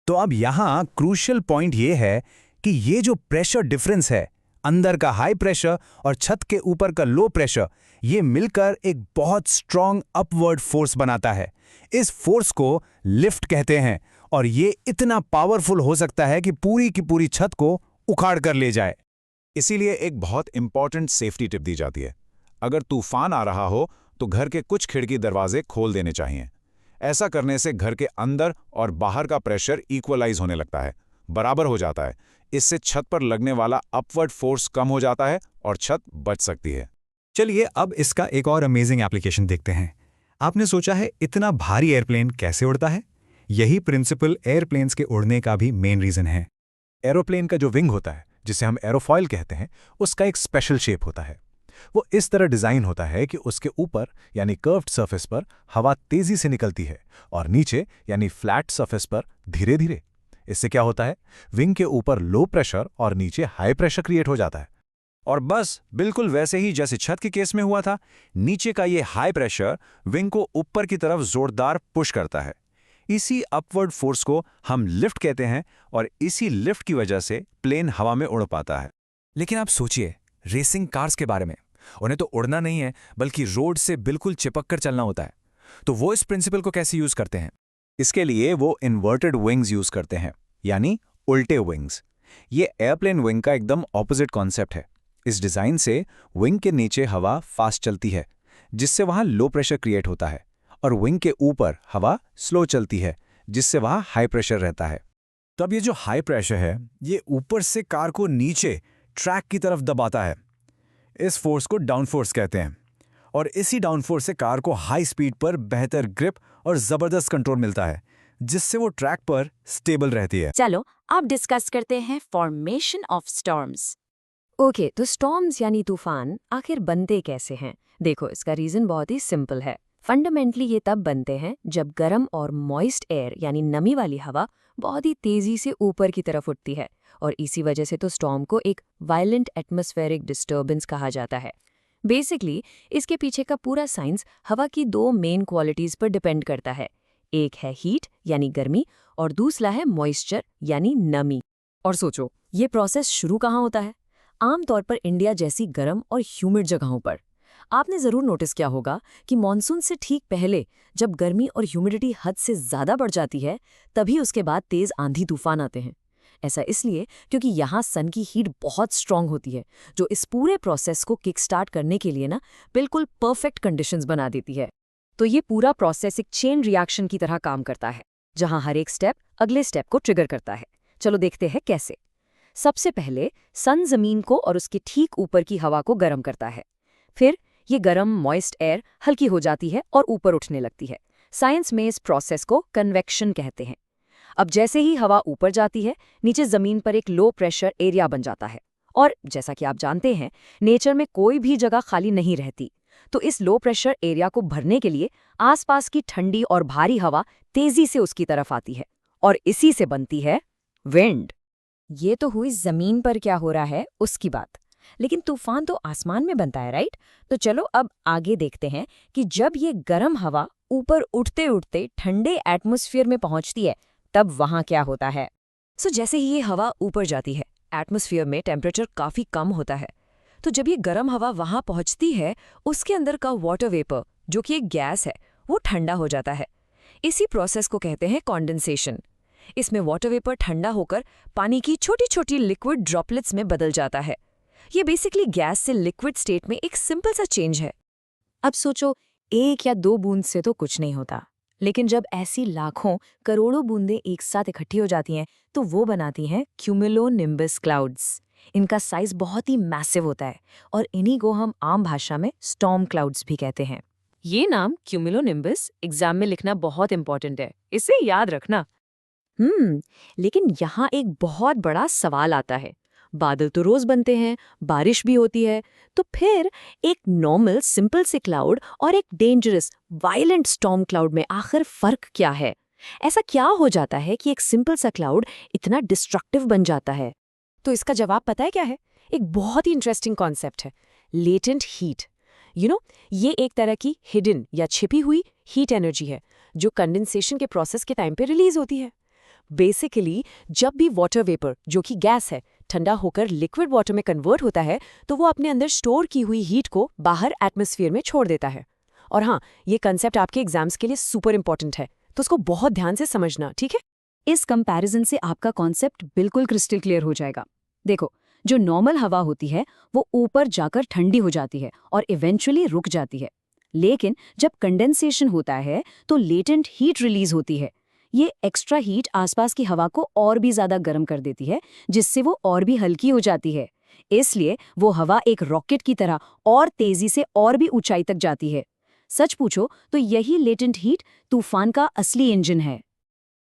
तो अब यहाँ क्रूशियल पॉइंट ये है कि ये जो प्रेशर डिफरेंस है, अंदर का हाई प्रेशर और छत के ऊपर का लो प्रेशर, ये मिलकर एक बहुत स्ट्रॉन्ग अपवर्ड फोर्स बनाता है। इस फोर्स को लिफ्ट कहते हैं और ये इतना पावरफुल हो सकता है कि पूरी की पूरी छत को उखाड़ कर ले जाए। इसीलिए एक बहुत इंपॉर्टेंट सेफ्टी टिप दी जाती है। अगर तूफान आ रहा हो तो घर के कुछ खिड़की दरवाजे खोल देने चाहिए। ऐसा करने से घर के अंदर और बाहर का प्रेशर इक्वलाइज होने लगता है, बराबर हो जाता है। इससे छत पर लगने वाला अपवर्ड फोर्स कम हो जाता है और छत बच सकती है। चलिए अब इसका एक और अमेजिंग एप्लीकेशन देखते हैं। आपने सोचा है इतना भारी एयरप्लेन कैसे उड़ता है? यही प्रिंसिपल एयरप्लेन्स के उड़ने का भी मेन रीजन है। एरोप्लेन का जो विंग होता है, जिसे हम एरोफॉइल कहते हैं, उसका एक स्पेशल शेप होता है। वो इस तरह डिजाइन होता है कि उसके ऊपर यानी कर्व्ड सरफेस पर हवा तेजी से निकलती है और नीचे यानी फ्लैट सरफेस पर धीरे धीरे। इससे क्या होता है, विंग के ऊपर लो प्रेशर और नीचे हाई प्रेशर क्रिएट हो जाता है। और बस बिल्कुल वैसे ही जैसे छत के केस में हुआ था, नीचे का ये हाई प्रेशर विंग को ऊपर की तरफ जोरदार पुश करता है। इसी अपवर्ड फोर्स को हम लिफ्ट कहते हैं और इसी लिफ्ट की वजह से प्लेन हवा में उड़ पाता है। लेकिन आप सोचिए रेसिंग कार्स के बारे में। उन्हें तो उड़ना नहीं है बल्कि रोड से बिल्कुल चिपक कर चलना होता है। तो वो इस प्रिंसिपल को कैसे यूज करते हैं? इसके लिए वो इन्वर्टेड विंग्स यूज करते हैं, यानी उल्टे विंग्स। ये एयरप्लेन विंग का एकदम ऑपोजिट कॉन्सेप्ट है। इस डिजाइन से विंग के नीचे हवा फास्ट चलती है, जिससे वहां लो प्रेशर क्रिएट होता है, और विंग के ऊपर हवा स्लो चलती है, जिससे वहां हाई प्रेशर रहता है। तब ये जो हाई प्रेशर है ये ऊपर से कार को नीचे ट्रैक की तरफ दबाता है। इस फोर्स को डाउन फोर्स कहते हैं, और इसी डाउन फोर्स से कार को हाई स्पीड पर बेहतर ग्रिप और ज़बरदस्त कंट्रोल मिलता है, जिससे वो ट्रैक पर स्टेबल रहती है। चलो अब डिस्कस करते हैं फॉर्मेशन ऑफ स्टॉर्म्स। ओके, तो स्टॉर्म्स यानी तूफान आखिर बनते कैसे हैं? देखो, इसका रीजन बहुत ही सिंपल है। फंडामेंटली ये तब बनते हैं जब गर्म और मॉइस्ट एयर यानी नमी वाली हवा बहुत ही तेजी से ऊपर की तरफ उठती है, और इसी वजह से तो स्टॉर्म को एक वायलेंट एटमॉस्फेरिक डिस्टर्बेंस कहा जाता है। बेसिकली इसके पीछे का पूरा साइंस हवा की दो मेन क्वालिटीज पर डिपेंड करता है। एक है हीट यानी गर्मी, और दूसरा है मॉइस्चर यानी नमी। और सोचो, ये प्रोसेस शुरू कहाँ होता है? आमतौर पर इंडिया जैसी गर्म और ह्यूमिड जगहों पर। आपने ज़रूर नोटिस किया होगा कि मॉनसून से ठीक पहले जब गर्मी और ह्यूमिडिटी हद से ज़्यादा बढ़ जाती है, तभी उसके बाद तेज़ आंधी तूफान आते हैं। ऐसा इसलिए क्योंकि यहाँ सन की हीट बहुत स्ट्रांग होती है, जो इस पूरे प्रोसेस को किक स्टार्ट करने के लिए बिल्कुल परफेक्ट कंडीशंस बना देती है। तो ये पूरा प्रोसेस एक चेन रिएक्शन की तरह काम करता है, जहाँ हर एक स्टेप अगले स्टेप को ट्रिगर करता है। चलो देखते हैं कैसे। सबसे पहले सन जमीन को और उसके ठीक ऊपर की हवा को गर्म करता है। फिर ये गर्म मॉइस्ट एयर हल्की हो जाती है और ऊपर उठने लगती है। साइंस में इस प्रोसेस को कन्वेक्शन कहते हैं। अब जैसे ही हवा ऊपर जाती है, नीचे जमीन पर एक लो प्रेशर एरिया बन जाता है। और जैसा कि आप जानते हैं, नेचर में कोई भी जगह खाली नहीं रहती। तो इस लो प्रेशर एरिया को भरने के लिए आसपास की ठंडी और भारी हवा तेजी से उसकी तरफ आती है, और इसी से बनती है विंड। ये तो हुई जमीन पर क्या हो रहा है उसकी बात, लेकिन तूफान तो आसमान में बनता है, राइट? तो चलो अब आगे देखते हैं कि जब ये गर्म हवा ऊपर उठते उठते ठंडे एटमॉस्फेयर में पहुंचती है, तब वहां क्या होता है। जैसे ही ये हवा ऊपर जाती है, एटमॉस्फेयर में टेम्परेचर काफी कम होता है। तो जब ये गर्म हवा वहां पहुंचती है, उसके अंदर का वाटर वेपर, जो कि एक गैस है, वो ठंडा हो जाता है। इसी प्रोसेस को कहते हैं कॉन्डेंसेशन। इसमें वाटर वेपर ठंडा होकर पानी की छोटी छोटी लिक्विड ड्रॉपलेट्स में बदल जाता है। ये बेसिकली गैस से लिक्विड स्टेट में एक सिंपल सा चेंज है। अब सोचो, एक या दो बूंद से तो कुछ नहीं होता, लेकिन जब ऐसी लाखों करोड़ों बूंदें एक साथ इकट्ठी हो जाती हैं, तो वो बनाती हैं क्यूमुलोनिम्बस क्लाउड्स। इनका साइज बहुत ही मैसिव होता है, और इन्हीं को हम आम भाषा में स्टॉर्म क्लाउड्स भी कहते हैं। ये नाम क्यूमुलोनिम्बस एग्जाम में लिखना बहुत इंपॉर्टेंट है, इसे याद रखना। लेकिन यहाँ एक बहुत बड़ा सवाल आता है। बादल तो रोज बनते हैं, बारिश भी होती है, तो फिर एक नॉर्मल सिंपल से क्लाउड और एक डेंजरस वायलेंट स्टॉर्म क्लाउड में आखिर फर्क क्या है? ऐसा क्या हो जाता है कि एक सिंपल सा क्लाउड इतना डिस्ट्रक्टिव बन जाता है? तो इसका जवाब पता है क्या है? एक बहुत ही इंटरेस्टिंग कॉन्सेप्ट है, लेटेंट हीट। ये एक तरह की हिडन या छिपी हुई हीट एनर्जी है, जो कंडेंसेशन के प्रोसेस के टाइम पे रिलीज होती है। बेसिकली जब भी वाटर वेपर, जो कि गैस है, ठंडा होकर लिक्विड वाटर में कन्वर्ट होता है, तो वो अपने अंदर स्टोर की हुई हीट को बाहर एटमॉस्फेयर में छोड़ देता है। और हाँ, ये कंसेप्ट आपके एग्जाम्स के लिए सुपर इंपॉर्टेंट है, तो उसको बहुत ध्यान से समझना, ठीक है? इस कंपैरिजन से आपका कॉन्सेप्ट बिल्कुल क्रिस्टल क्लियर हो जाएगा। देखो, जो नॉर्मल हवा होती है वो ऊपर जाकर ठंडी हो जाती है और इवेंचुअली रुक जाती है, लेकिन जब कंडेंसेशन होता है तो लेटेंट हीट रिलीज होती है। ये एक्स्ट्रा हीट आसपास की हवा को और भी ज्यादा गर्म कर देती है, जिससे वो और भी हल्की हो जाती है। इसलिए वो हवा एक रॉकेट की तरह और तेजी से और भी ऊंचाई तक जाती है। सच पूछो तो यही लेटेंट हीट तूफान का असली इंजन है।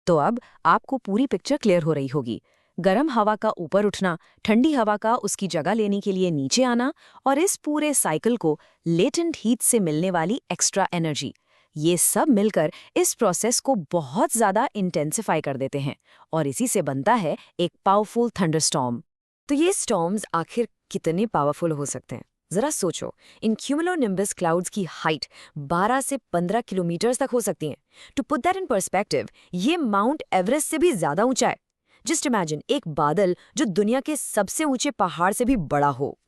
तो अब आपको पूरी पिक्चर क्लियर हो रही होगी। गर्म हवा का ऊपर उठना, ठंडी हवा का उसकी जगह लेने के लिए नीचे आना, और इस पूरे साइकिल को लेटेंट हीट से मिलने वाली एक्स्ट्रा एनर्जी, ये सब मिलकर इस प्रोसेस को बहुत ज्यादा इंटेंसिफाई कर देते हैं, और इसी से बनता है एक पावरफुल थंडरस्टॉर्म। तो ये स्टॉर्म्स आखिर कितने पावरफुल हो सकते हैं? जरा सोचो, इन क्यूमुलोनिम्बस क्लाउड्स की हाइट 12 से 15 किलोमीटर तक हो सकती है। To put that in perspective, ये माउंट एवरेस्ट से भी ज्यादा ऊंचा है। जस्ट इमेजिन एक बादल जो दुनिया के सबसे ऊंचे पहाड़ से भी बड़ा हो।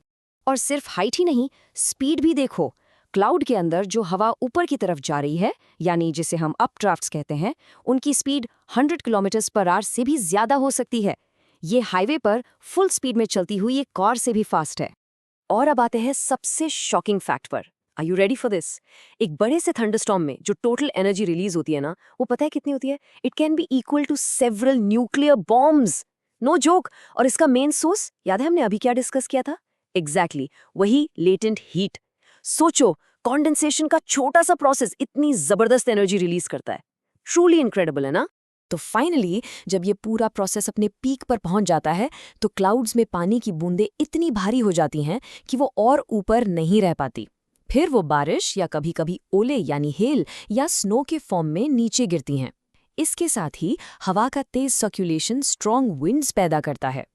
और सिर्फ हाइट ही नहीं, स्पीड भी देखो। क्लाउड के अंदर जो हवा ऊपर की तरफ जा रही है, यानी जिसे हम अपड्राफ्ट्स कहते हैं, उनकी स्पीड 100 किलोमीटर पर आवर से भी ज्यादा हो सकती है। ये हाईवे पर फुल स्पीड में चलती हुई एक कार से भी फास्ट है। और अब आते हैं सबसे शॉकिंग फैक्ट पर। Are you ready for this? एक बड़े से थंडरस्टॉर्म में जो टोटल एनर्जी रिलीज होती है ना, वो पता है कितनी होती है? It can be equal to several nuclear bombs. No joke. और इसका मेन सोर्स याद है हमने अभी क्या डिस्कस किया था? एग्जैक्टली वही लेटेंट हीट। सोचो, कॉन्डेंसेशन का छोटा सा प्रोसेस इतनी जबरदस्त एनर्जी रिलीज करता है। ट्रूली इनक्रेडिबल है ना? तो फाइनली जब ये पूरा प्रोसेस अपने पीक पर पहुंच जाता है तो क्लाउड्स में पानी की बूंदें इतनी भारी हो जाती हैं कि वो और ऊपर नहीं रह पाती। फिर वो बारिश या कभी कभी ओले यानी हेल या स्नो के फॉर्म में नीचे गिरती हैं। इसके साथ ही हवा का तेज सर्कुलेशन स्ट्रॉन्ग विंड्स पैदा करता है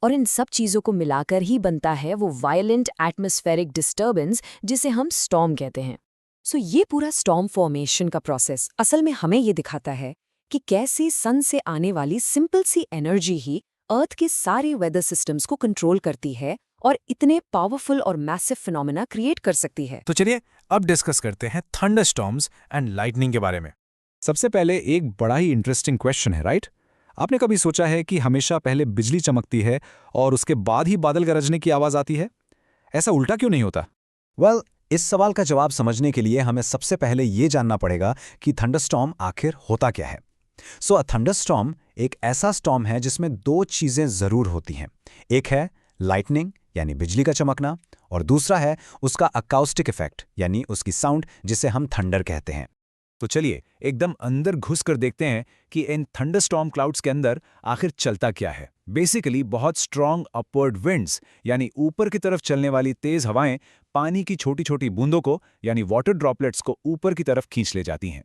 और इन सब चीज़ों को मिलाकर ही बनता है वो वायलेंट एटमॉस्फेरिक डिस्टर्बेंस जिसे हम स्टॉर्म कहते हैं। सो ये पूरा स्टॉर्म फॉर्मेशन का प्रोसेस असल में हमें ये दिखाता है कि कैसे सन से आने वाली सिंपल सी एनर्जी ही अर्थ के सारे वेदर सिस्टम्स को कंट्रोल करती है और इतने पावरफुल और मैसिव फिनोमेना क्रिएट कर सकती है। तो चलिए अब डिस्कस करते हैं थंडरस्टॉर्म्स एंड लाइटनिंग के बारे में। सबसे पहले एक बड़ा ही इंटरेस्टिंग क्वेश्चन है, राइट? आपने कभी सोचा है कि हमेशा पहले बिजली चमकती है और उसके बाद ही बादल गरजने की आवाज आती है? ऐसा उल्टा क्यों नहीं होता? वेल, इस सवाल का जवाब समझने के लिए हमें सबसे पहले ये जानना पड़ेगा कि थंडरस्टॉर्म आखिर होता क्या है। सो अ थंडरस्टॉर्म एक ऐसा स्टॉर्म है जिसमें दो चीजें जरूर होती हैं। एक है लाइटनिंग यानी बिजली का चमकना, और दूसरा है उसका अकाउस्टिक इफेक्ट यानी उसकी साउंड जिसे हम थंडर कहते हैं। तो चलिए एकदम अंदर घुस कर देखते हैं कि इन थंडरस्टॉर्म क्लाउड्स के अंदर आखिर चलता क्या है। बेसिकली बहुत स्ट्रॉन्ग अपवर्ड विंड्स यानी ऊपर की तरफ चलने वाली तेज हवाएं पानी की छोटी छोटी बूंदों को यानी वाटर ड्रॉपलेट्स को ऊपर की तरफ खींच ले जाती हैं।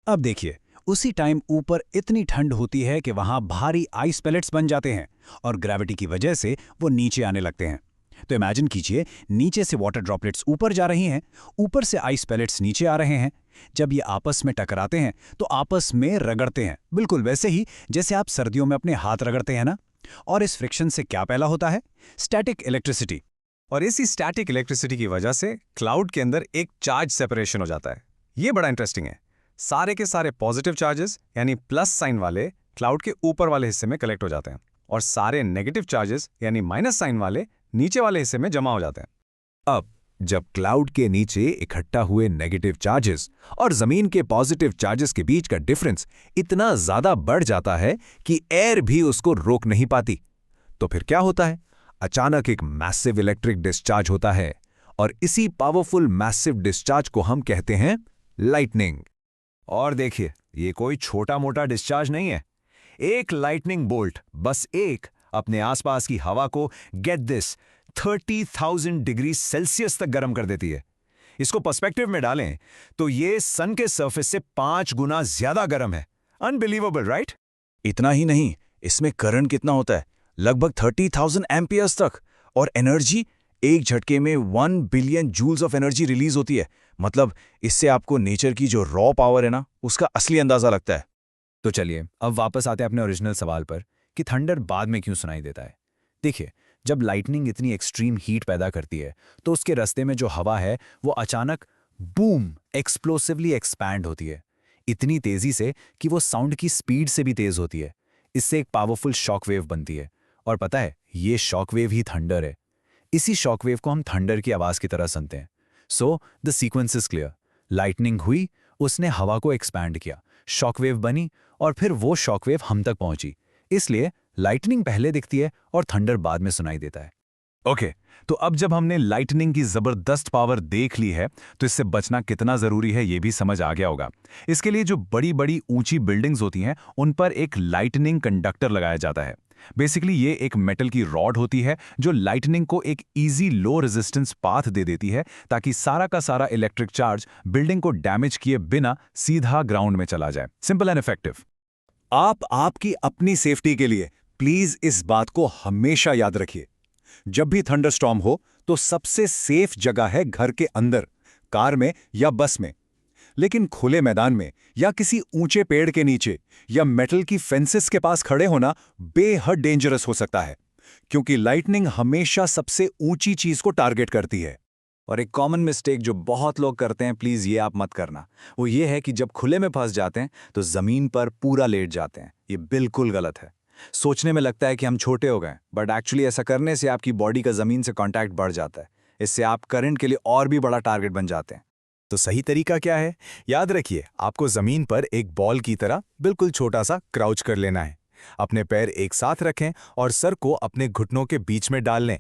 अब देखिए, उसी टाइम ऊपर इतनी ठंड होती है कि वहां भारी आइस पैलेट्स बन जाते हैं और ग्रेविटी की वजह से वो नीचे आने लगते हैं। तो इमेजिन कीजिए, नीचे से वाटर ड्रॉपलेट्स ऊपर जा रही हैं, ऊपर से आइस पैलेट्स नीचे आ रहे हैं। जब ये आपस में टकराते हैं तो आपस में रगड़ते हैं, बिल्कुल वैसे ही जैसे आप सर्दियों में अपने हाथ रगड़ते हैं ना। और इस फ्रिक्शन से क्या पैदा होता है? Static electricity. और इसी स्टैटिक इलेक्ट्रिसिटी की वजह से क्लाउड के अंदर एक चार्ज सेपरेशन हो जाता है। ये बड़ा इंटरेस्टिंग है। सारे के सारे पॉजिटिव चार्जेस यानी प्लस साइन वाले क्लाउड के ऊपर वाले हिस्से में कलेक्ट हो जाते हैं और सारे नेगेटिव चार्जेस यानी माइनस साइन वाले नीचे वाले हिस्से में जमा हो जाते हैं। अब जब क्लाउड के नीचे इकट्ठा हुए नेगेटिव चार्जेस और जमीन के पॉजिटिव चार्जेस के बीच का डिफरेंस इतना ज्यादा बढ़ जाता है कि एयर भी उसको रोक नहीं पाती, तो फिर क्या होता है? अचानक एक मैसिव इलेक्ट्रिक डिस्चार्ज होता है और इसी पावरफुल मैसिव डिस्चार्ज को हम कहते हैं लाइटनिंग। और देखिए, ये कोई छोटा मोटा डिस्चार्ज नहीं है। एक लाइटनिंग बोल्ट, बस एक, अपने आसपास की हवा को गेट दिस 30,000 डिग्री सेल्सियस तक गर्म कर देती है। इसको पर्सपेक्टिव में डालें तो ये सन के सरफेस से 5 गुना ज्यादा गर्म है। Unbelievable, right? इतना ही नहीं, इसमें करंट कितना होता है? लगभग 30,000 एम्पियर्स तक। और एनर्जी, एक झटके में 1 billion joules of energy release होती है। मतलब इससे आपको नेचर की जो रॉ पावर है ना, उसका असली अंदाजा लगता है। तो चलिए अब वापस आते हैं अपने ओरिजिनल सवाल पर कि थंडर बाद में क्यों सुनाई देता है। देखिए, जब लाइटनिंग इतनी एक्सट्रीम हीट पैदा करती है तो उसके रास्ते में जो हवा है वो अचानक बूम एक्सप्लोसिवली एक्सपैंड होती है, इतनी तेजी से कि वो साउंड की स्पीड से भी तेज होती है। इससे एक पावरफुल शॉकवेव बनती है और पता है, ये शॉकवेव ही थंडर है। इसी शॉकवेव को हम थंडर की आवाज की तरह सुनते हैं। So the sequence is clear. Lightning हुई, उसने हवा को एक्सपैंड किया, शॉकवेव बनी और फिर वो शॉकवेव हम तक पहुंची। इसलिए लाइटनिंग पहले दिखती है और थंडर बाद में सुनाई देता है। ओके, तो अब जब हमने लाइटनिंग की जबरदस्त पावर देख ली है तो इससे बचना कितना जरूरी है ये भी समझ आ गया होगा। इसके लिए जो बड़ी बड़ी ऊंची बिल्डिंग्स होती हैं उन पर एक लाइटनिंग कंडक्टर लगाया जाता है। बेसिकली ये एक मेटल की रॉड होती है जो लाइटनिंग को एक इजी लो रेजिस्टेंस पाथ दे देती है ताकि सारा का सारा इलेक्ट्रिक चार्ज बिल्डिंग को डैमेज किए बिना सीधा ग्राउंड में चला जाए। Simple and effective. आप आपकी अपनी सेफ्टी के लिए प्लीज इस बात को हमेशा याद रखिए, जब भी थंडरस्टॉर्म हो तो सबसे सेफ जगह है घर के अंदर, कार में या बस में। लेकिन खुले मैदान में या किसी ऊंचे पेड़ के नीचे या मेटल की फेंसेस के पास खड़े होना बेहद डेंजरस हो सकता है, क्योंकि लाइटनिंग हमेशा सबसे ऊंची चीज को टारगेट करती है। और एक कॉमन मिस्टेक जो बहुत लोग करते हैं, प्लीज ये आप मत करना, वो ये है कि जब खुले में फंस जाते हैं तो जमीन पर पूरा लेट जाते हैं। ये बिल्कुल गलत है। सोचने में लगता है कि हम छोटे हो गए, बट एक्चुअली ऐसा करने से आपकी बॉडी का जमीन से कांटेक्ट बढ़ जाता है। इससे आप करंट के लिए और भी बड़ा टारगेट बन जाते हैं। तो सही तरीका क्या है? याद रखिए, आपको जमीन पर एक बॉल की तरह बिल्कुल छोटा सा क्राउच कर लेना है। अपने पैर एक साथ रखें और सर को अपने घुटनों के बीच में डाल लें।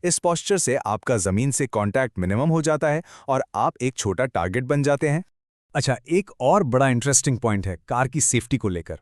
इस पोस्चर से आपका ज़मीन से कांटेक्ट मिनिमम हो जाता है और आप एक छोटा टारगेट बन जाते हैं। अच्छा, एक और बड़ा इंटरेस्टिंग पॉइंट है कार की सेफ्टी को लेकर।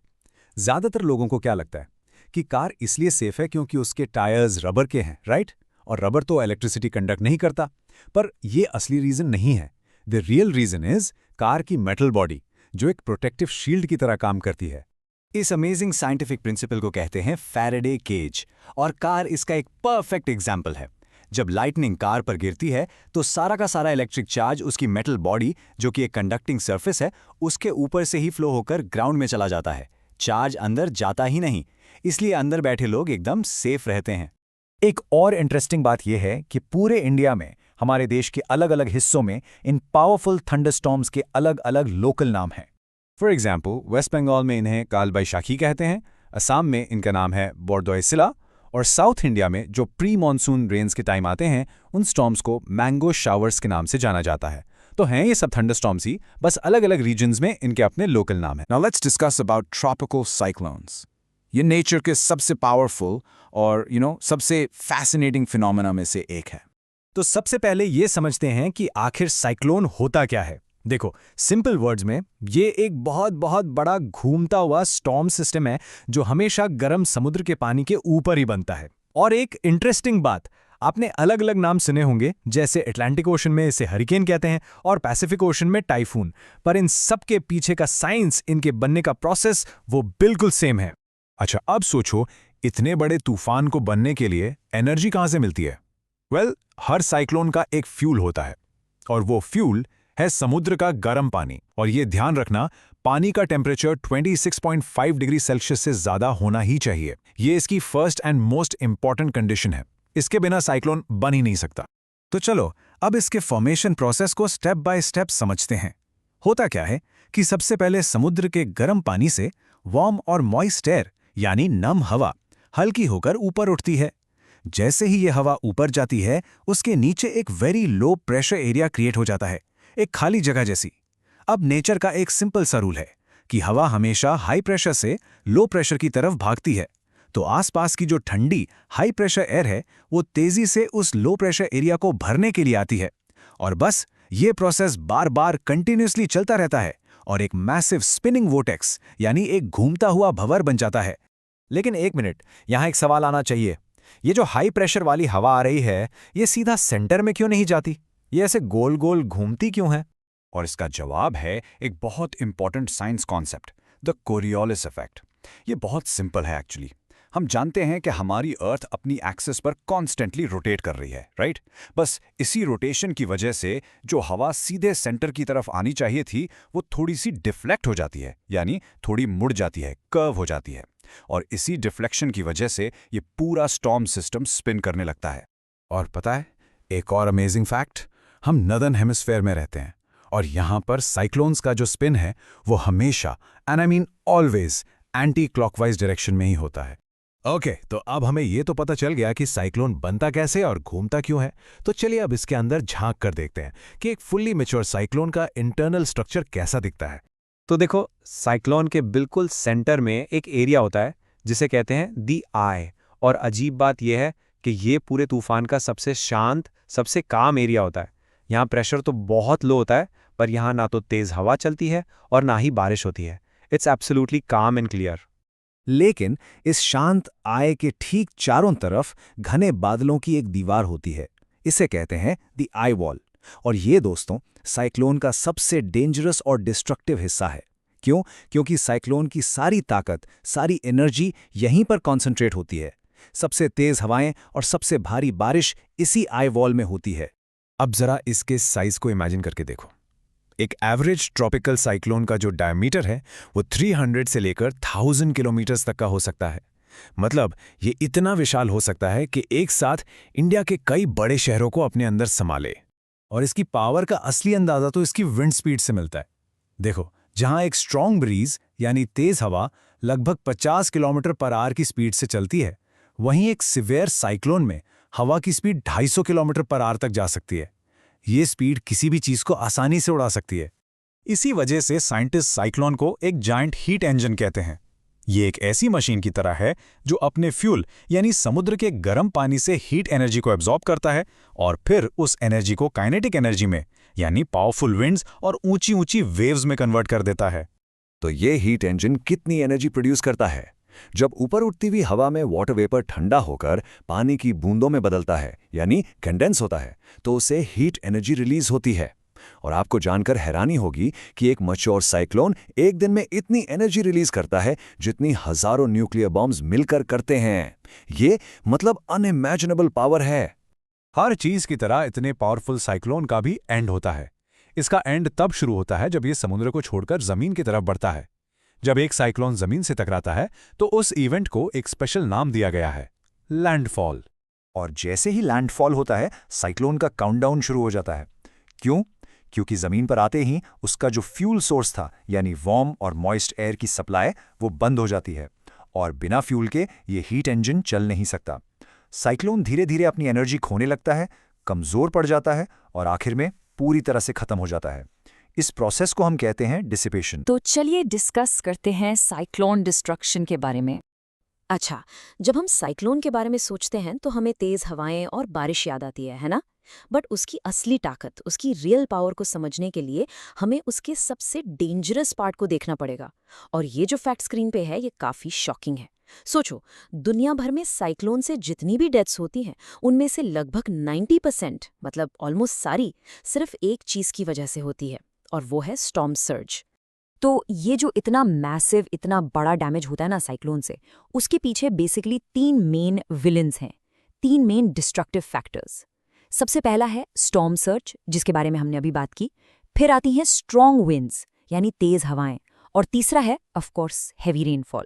ज़्यादातर लोगों को क्या लगता है कि कार इसलिए सेफ है क्योंकि उसके टायर्स रबर के हैं, राइट? और रबर तो इलेक्ट्रिसिटी कंडक्ट नहीं करता। पर ये असली रीज़न नहीं है। The real reason is car की मेटल बॉडी, जो एक प्रोटेक्टिव शील्ड की तरह काम करती है। इस अमेजिंग साइंटिफिक प्रिंसिपल को कहते हैं फैराडे केज, और कार इसका एक परफेक्ट एग्जाम्पल है। जब लाइटनिंग कार पर गिरती है तो सारा का सारा इलेक्ट्रिक चार्ज उसकी मेटल बॉडी, जो कि एक कंडक्टिंग सरफेस है, उसके ऊपर से ही फ्लो होकर ग्राउंड में चला जाता है। चार्ज अंदर जाता ही नहीं, इसलिए अंदर बैठे लोग एकदम सेफ रहते हैं। एक और इंटरेस्टिंग बात यह है कि पूरे इंडिया में, हमारे देश के अलग अलग हिस्सों में, इन पावरफुल थंडरस्टॉर्म्स के अलग अलग लोकल नाम हैं। फॉर एग्जाम्पल, वेस्ट बंगाल में इन्हें काल बैशाखी कहते हैं, असम में इनका नाम है बोरदोयसिला, और साउथ इंडिया में जो प्री मानसून रेन्स के टाइम आते हैं, उन स्टॉर्म्स को मैंगो शावर्स के नाम से जाना जाता है। तो हैं ये सब थंडरस्टॉर्म्स ही, बस अलग अलग रीजन्स में इनके अपने लोकल नाम हैं। Now let's discuss about tropical cyclones. ये नेचर के सबसे पावरफुल और सबसे फैसिनेटिंग फिनोमेना में से एक है। तो सबसे पहले ये समझते हैं कि आखिर साइक्लोन होता क्या है। देखो, सिंपल वर्ड्स में ये एक बहुत बहुत बड़ा घूमता हुआ स्टॉर्म सिस्टम है जो हमेशा गर्म समुद्र के पानी के ऊपर ही बनता है। और एक इंटरेस्टिंग बात, आपने अलग अलग नाम सुने होंगे, जैसे अटलांटिक ओशन में इसे हरिकेन कहते हैं और पैसिफिक ओशन में टाइफून, पर इन सब के पीछे का साइंस, इनके बनने का प्रोसेस, वो बिल्कुल सेम है। अच्छा, अब सोचो, इतने बड़े तूफान को बनने के लिए एनर्जी कहाँ से मिलती है? वेल, हर साइक्लोन का एक फ्यूल होता है, और वो फ्यूल है समुद्र का गर्म पानी। और ये ध्यान रखना, पानी का टेम्परेचर 26.5 डिग्री सेल्सियस से ज़्यादा होना ही चाहिए। ये इसकी first and most important condition है। इसके बिना साइक्लोन बन ही नहीं सकता। तो चलो अब इसके फॉर्मेशन प्रोसेस को स्टेप बाय स्टेप समझते हैं। होता क्या है कि सबसे पहले समुद्र के गर्म पानी से वार्म और मॉइस्ट एयर, यानी नम हवा, हल्की होकर ऊपर उठती है। जैसे ही ये हवा ऊपर जाती है, उसके नीचे एक very low pressure area create हो जाता है, एक खाली जगह जैसी। अब नेचर का एक सिंपल सा रूल है कि हवा हमेशा हाई प्रेशर से लो प्रेशर की तरफ भागती है। तो आसपास की जो ठंडी हाई प्रेशर एयर है, वो तेजी से उस लो प्रेशर एरिया को भरने के लिए आती है। और बस ये प्रोसेस बार बार कंटिन्यूसली चलता रहता है और एक मैसिव स्पिनिंग वोर्टेक्स, यानी एक घूमता हुआ भंवर बन जाता है। लेकिन एक मिनट, यहाँ एक सवाल आना चाहिए। ये जो हाई प्रेशर वाली हवा आ रही है, ये सीधा सेंटर में क्यों नहीं जाती? ये ऐसे गोल गोल घूमती क्यों है? और इसका जवाब है एक बहुत important science concept, the Coriolis effect. ये बहुत सिंपल है एक्चुअली। हम जानते हैं कि हमारी अर्थ अपनी एक्सिस पर कॉन्स्टेंटली रोटेट कर रही है, राइट? बस इसी रोटेशन की वजह से जो हवा सीधे सेंटर की तरफ आनी चाहिए थी, वो थोड़ी सी डिफ्लेक्ट हो जाती है, यानी थोड़ी मुड़ जाती है, कर्व हो जाती है। और इसी डिफ्लेक्शन की वजह से ये पूरा स्टॉर्म सिस्टम स्पिन करने लगता है। और पता है, एक और अमेजिंग फैक्ट, हम नदर्न हेमिस्फेयर में रहते हैं, और यहाँ पर साइक्लोन्स का जो स्पिन है, वो हमेशा, and I mean always, anti clockwise direction में ही होता है। ओके, तो अब हमें ये तो पता चल गया कि साइक्लोन बनता कैसे और घूमता क्यों है। तो चलिए अब इसके अंदर झांक कर देखते हैं कि एक फुल्ली मैच्योर साइक्लोन का इंटरनल स्ट्रक्चर कैसा दिखता है। तो देखो, साइक्लोन के बिल्कुल सेंटर में एक एरिया होता है जिसे कहते हैं दी आई। और अजीब बात यह है कि ये पूरे तूफान का सबसे शांत, सबसे काम एरिया होता है। यहाँ प्रेशर तो बहुत लो होता है, पर यहाँ ना तो तेज हवा चलती है और ना ही बारिश होती है। इट्स एब्सोल्युटली काम एंड क्लियर। लेकिन इस शांत आय के ठीक चारों तरफ घने बादलों की एक दीवार होती है। इसे कहते हैं द आई वॉल। और ये दोस्तों, साइक्लोन का सबसे डेंजरस और डिस्ट्रक्टिव हिस्सा है। क्यों? क्योंकि साइक्लोन की सारी ताकत, सारी एनर्जी यहीं पर कॉन्सेंट्रेट होती है। सबसे तेज हवाएं और सबसे भारी बारिश इसी आई वॉल में होती है। अब जरा इसके साइज को इमेजिन करके देखो। एक एवरेज ट्रॉपिकल साइक्लोन का जो डायमीटर है, वो 300 से लेकर 1000 किलोमीटर्स तक का हो सकता है। मतलब ये इतना विशाल हो सकता है कि एक साथ इंडिया के कई बड़े शहरों को अपने अंदर संभाले। और इसकी पावर का असली अंदाजा तो इसकी विंड स्पीड से मिलता है। देखो, जहां एक स्ट्रॉन्ग ब्रीज यानी तेज हवा लगभग 50 किलोमीटर पर आवर की स्पीड से चलती है, वहीं एक सिवियर साइक्लोन में हवा की स्पीड 250 किलोमीटर पर आवर तक जा सकती है। ये स्पीड किसी भी चीज को आसानी से उड़ा सकती है। इसी वजह से साइंटिस्ट साइक्लोन को एक जायंट हीट इंजन कहते हैं। ये एक ऐसी मशीन की तरह है जो अपने फ्यूल यानी समुद्र के गर्म पानी से हीट एनर्जी को एब्जॉर्ब करता है और फिर उस एनर्जी को काइनेटिक एनर्जी में यानी पावरफुल विंड्स और ऊंची ऊंची वेव्स में कन्वर्ट कर देता है। तो ये हीट इंजन कितनी एनर्जी प्रोड्यूस करता है? जब ऊपर उठती हुई हवा में वाटर वेपर ठंडा होकर पानी की बूंदों में बदलता है यानी कंडेंस होता है, तो उसे हीट एनर्जी रिलीज होती है। और आपको जानकर हैरानी होगी कि एक मैच्योर साइक्लोन एक दिन में इतनी एनर्जी रिलीज करता है जितनी हजारों न्यूक्लियर बॉम्ब्स मिलकर करते हैं। ये मतलब अनइमेजिनेबल पावर है। हर चीज की तरह इतने पावरफुल साइक्लोन का भी एंड होता है। इसका एंड तब शुरू होता है जब ये समुद्र को छोड़कर जमीन की तरफ बढ़ता है। जब एक साइक्लोन जमीन से टकराता है तो उस इवेंट को एक स्पेशल नाम दिया गया है, लैंडफॉल। और जैसे ही लैंडफॉल होता है, साइक्लोन का काउंटडाउन शुरू हो जाता है। क्यों? क्योंकि जमीन पर आते ही उसका जो फ्यूल सोर्स था यानी वार्म और मॉइस्ट एयर की सप्लाई वो बंद हो जाती है और बिना फ्यूल के ये हीट इंजन चल नहीं सकता। साइक्लोन धीरे धीरे अपनी एनर्जी खोने लगता है, कमजोर पड़ जाता है और आखिर में पूरी तरह से खत्म हो जाता है। इस प्रोसेस को हम कहते हैं डिसिपेशन। तो चलिए डिस्कस करते हैं साइक्लोन डिस्ट्रक्शन के बारे में। अच्छा, जब हम साइक्लोन के बारे में सोचते हैं तो हमें तेज हवाएं और बारिश याद आती है ना? बट उसकी असली ताकत, उसकी रियल पावर को समझने के लिए हमें उसके सबसे डेंजरस पार्ट को देखना पड़ेगा। और ये जो फैक्ट स्क्रीन पे है ये काफी शॉकिंग है। सोचो, दुनिया भर में साइक्लोन से जितनी भी डेथ्स होती हैं उनमें से लगभग 90% मतलब ऑलमोस्ट सारी सिर्फ एक चीज की वजह से होती है, और वो है स्टॉर्म सर्ज। तो ये जो इतना मैसिव, इतना बड़ा डैमेज होता है ना साइक्लोन से, उसके पीछे बेसिकली 3 मेन विलन्स हैं, 3 मेन डिस्ट्रक्टिव फैक्टर्स। सबसे पहला है स्टॉर्म सर्ज, जिसके बारे में हमने अभी बात की। फिर आती हैं स्ट्रॉन्ग विंड्स यानी तेज हवाएं, और तीसरा है ऑफ कोर्स हेवी रेनफॉल।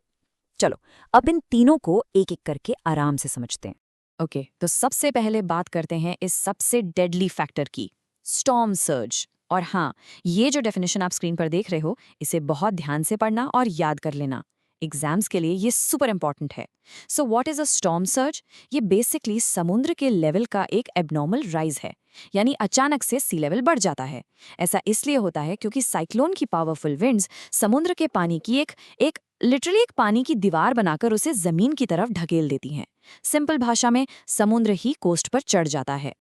चलो अब इन तीनों को एक एक करके आराम से समझते हैं। ओके, तो सबसे पहले बात करते हैं इस सबसे डेडली फैक्टर की, स्टॉर्म सर्ज। और हाँ, ये जो डेफिनेशन आप स्क्रीन पर देख रहे हो, इसे बहुत ध्यान से पढ़ना और याद कर लेना। एग्जाम्स के लिए ये सुपर इंपॉर्टेंट है। So what is a storm surge? ये बेसिकली समुद्र के लेवल का एक एबनॉर्मल राइज है, यानी अचानक से सी लेवल बढ़ जाता है। ऐसा इसलिए होता है क्योंकि साइक्लोन की पावरफुल विंड्स समुद्र के पानी की एक लिटरली एक पानी की दीवार बनाकर उसे जमीन की तरफ ढकेल देती हैं। सिंपल भाषा में समुद्र ही कोस्ट पर चढ़ जाता है।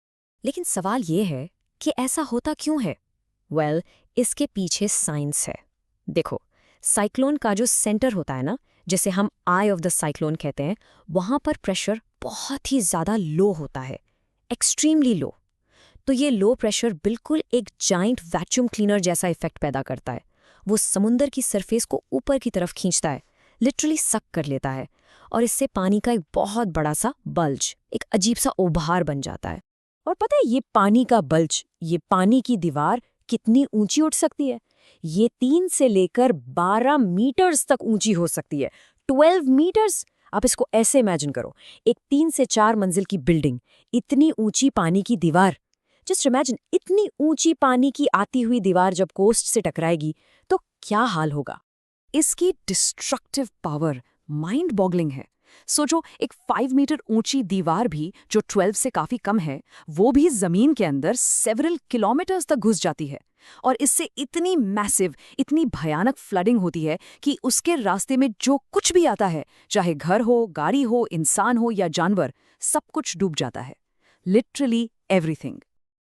लेकिन सवाल ये है कि ऐसा होता क्यों है? वेल, इसके पीछे साइंस है। देखो, साइक्लोन का जो सेंटर होता है ना, जिसे हम आई ऑफ द साइक्लोन कहते हैं, वहां पर प्रेशर बहुत ही ज्यादा लो होता है, एक्सट्रीमली लो। तो ये लो प्रेशर बिल्कुल एक जाइंट वैक्यूम क्लीनर जैसा इफेक्ट पैदा करता है। वो समुद्र की सरफेस को ऊपर की तरफ खींचता है, लिटरली सक कर लेता है, और इससे पानी का एक बहुत बड़ा सा बल्ज, एक अजीब सा उभार बन जाता है। और पता है ये पानी का बल्ज, ये पानी की दीवार कितनी ऊंची उठ सकती है? ये 3 से लेकर 12 मीटर्स तक ऊंची हो सकती है। 12 मीटर्स! आप इसको ऐसे इमेजिन करो, एक 3 से 4 मंजिल की बिल्डिंग, इतनी ऊंची पानी की दीवार। जस्ट इमेजिन, इतनी ऊंची पानी की आती हुई दीवार जब कोस्ट से टकराएगी तो क्या हाल होगा। इसकी डिस्ट्रक्टिव पावर माइंड बॉगलिंग है। सोचो, एक 5 मीटर ऊंची दीवार भी, जो 12 से काफी कम है, वो भी जमीन के अंदर सेवरल किलोमीटर्स तक घुस जाती है। और इससे इतनी मैसिव, इतनी भयानक फ्लडिंग होती है कि उसके रास्ते में जो कुछ भी आता है, चाहे घर हो, गाड़ी हो, इंसान हो या जानवर, सब कुछ डूब जाता है। Literally everything.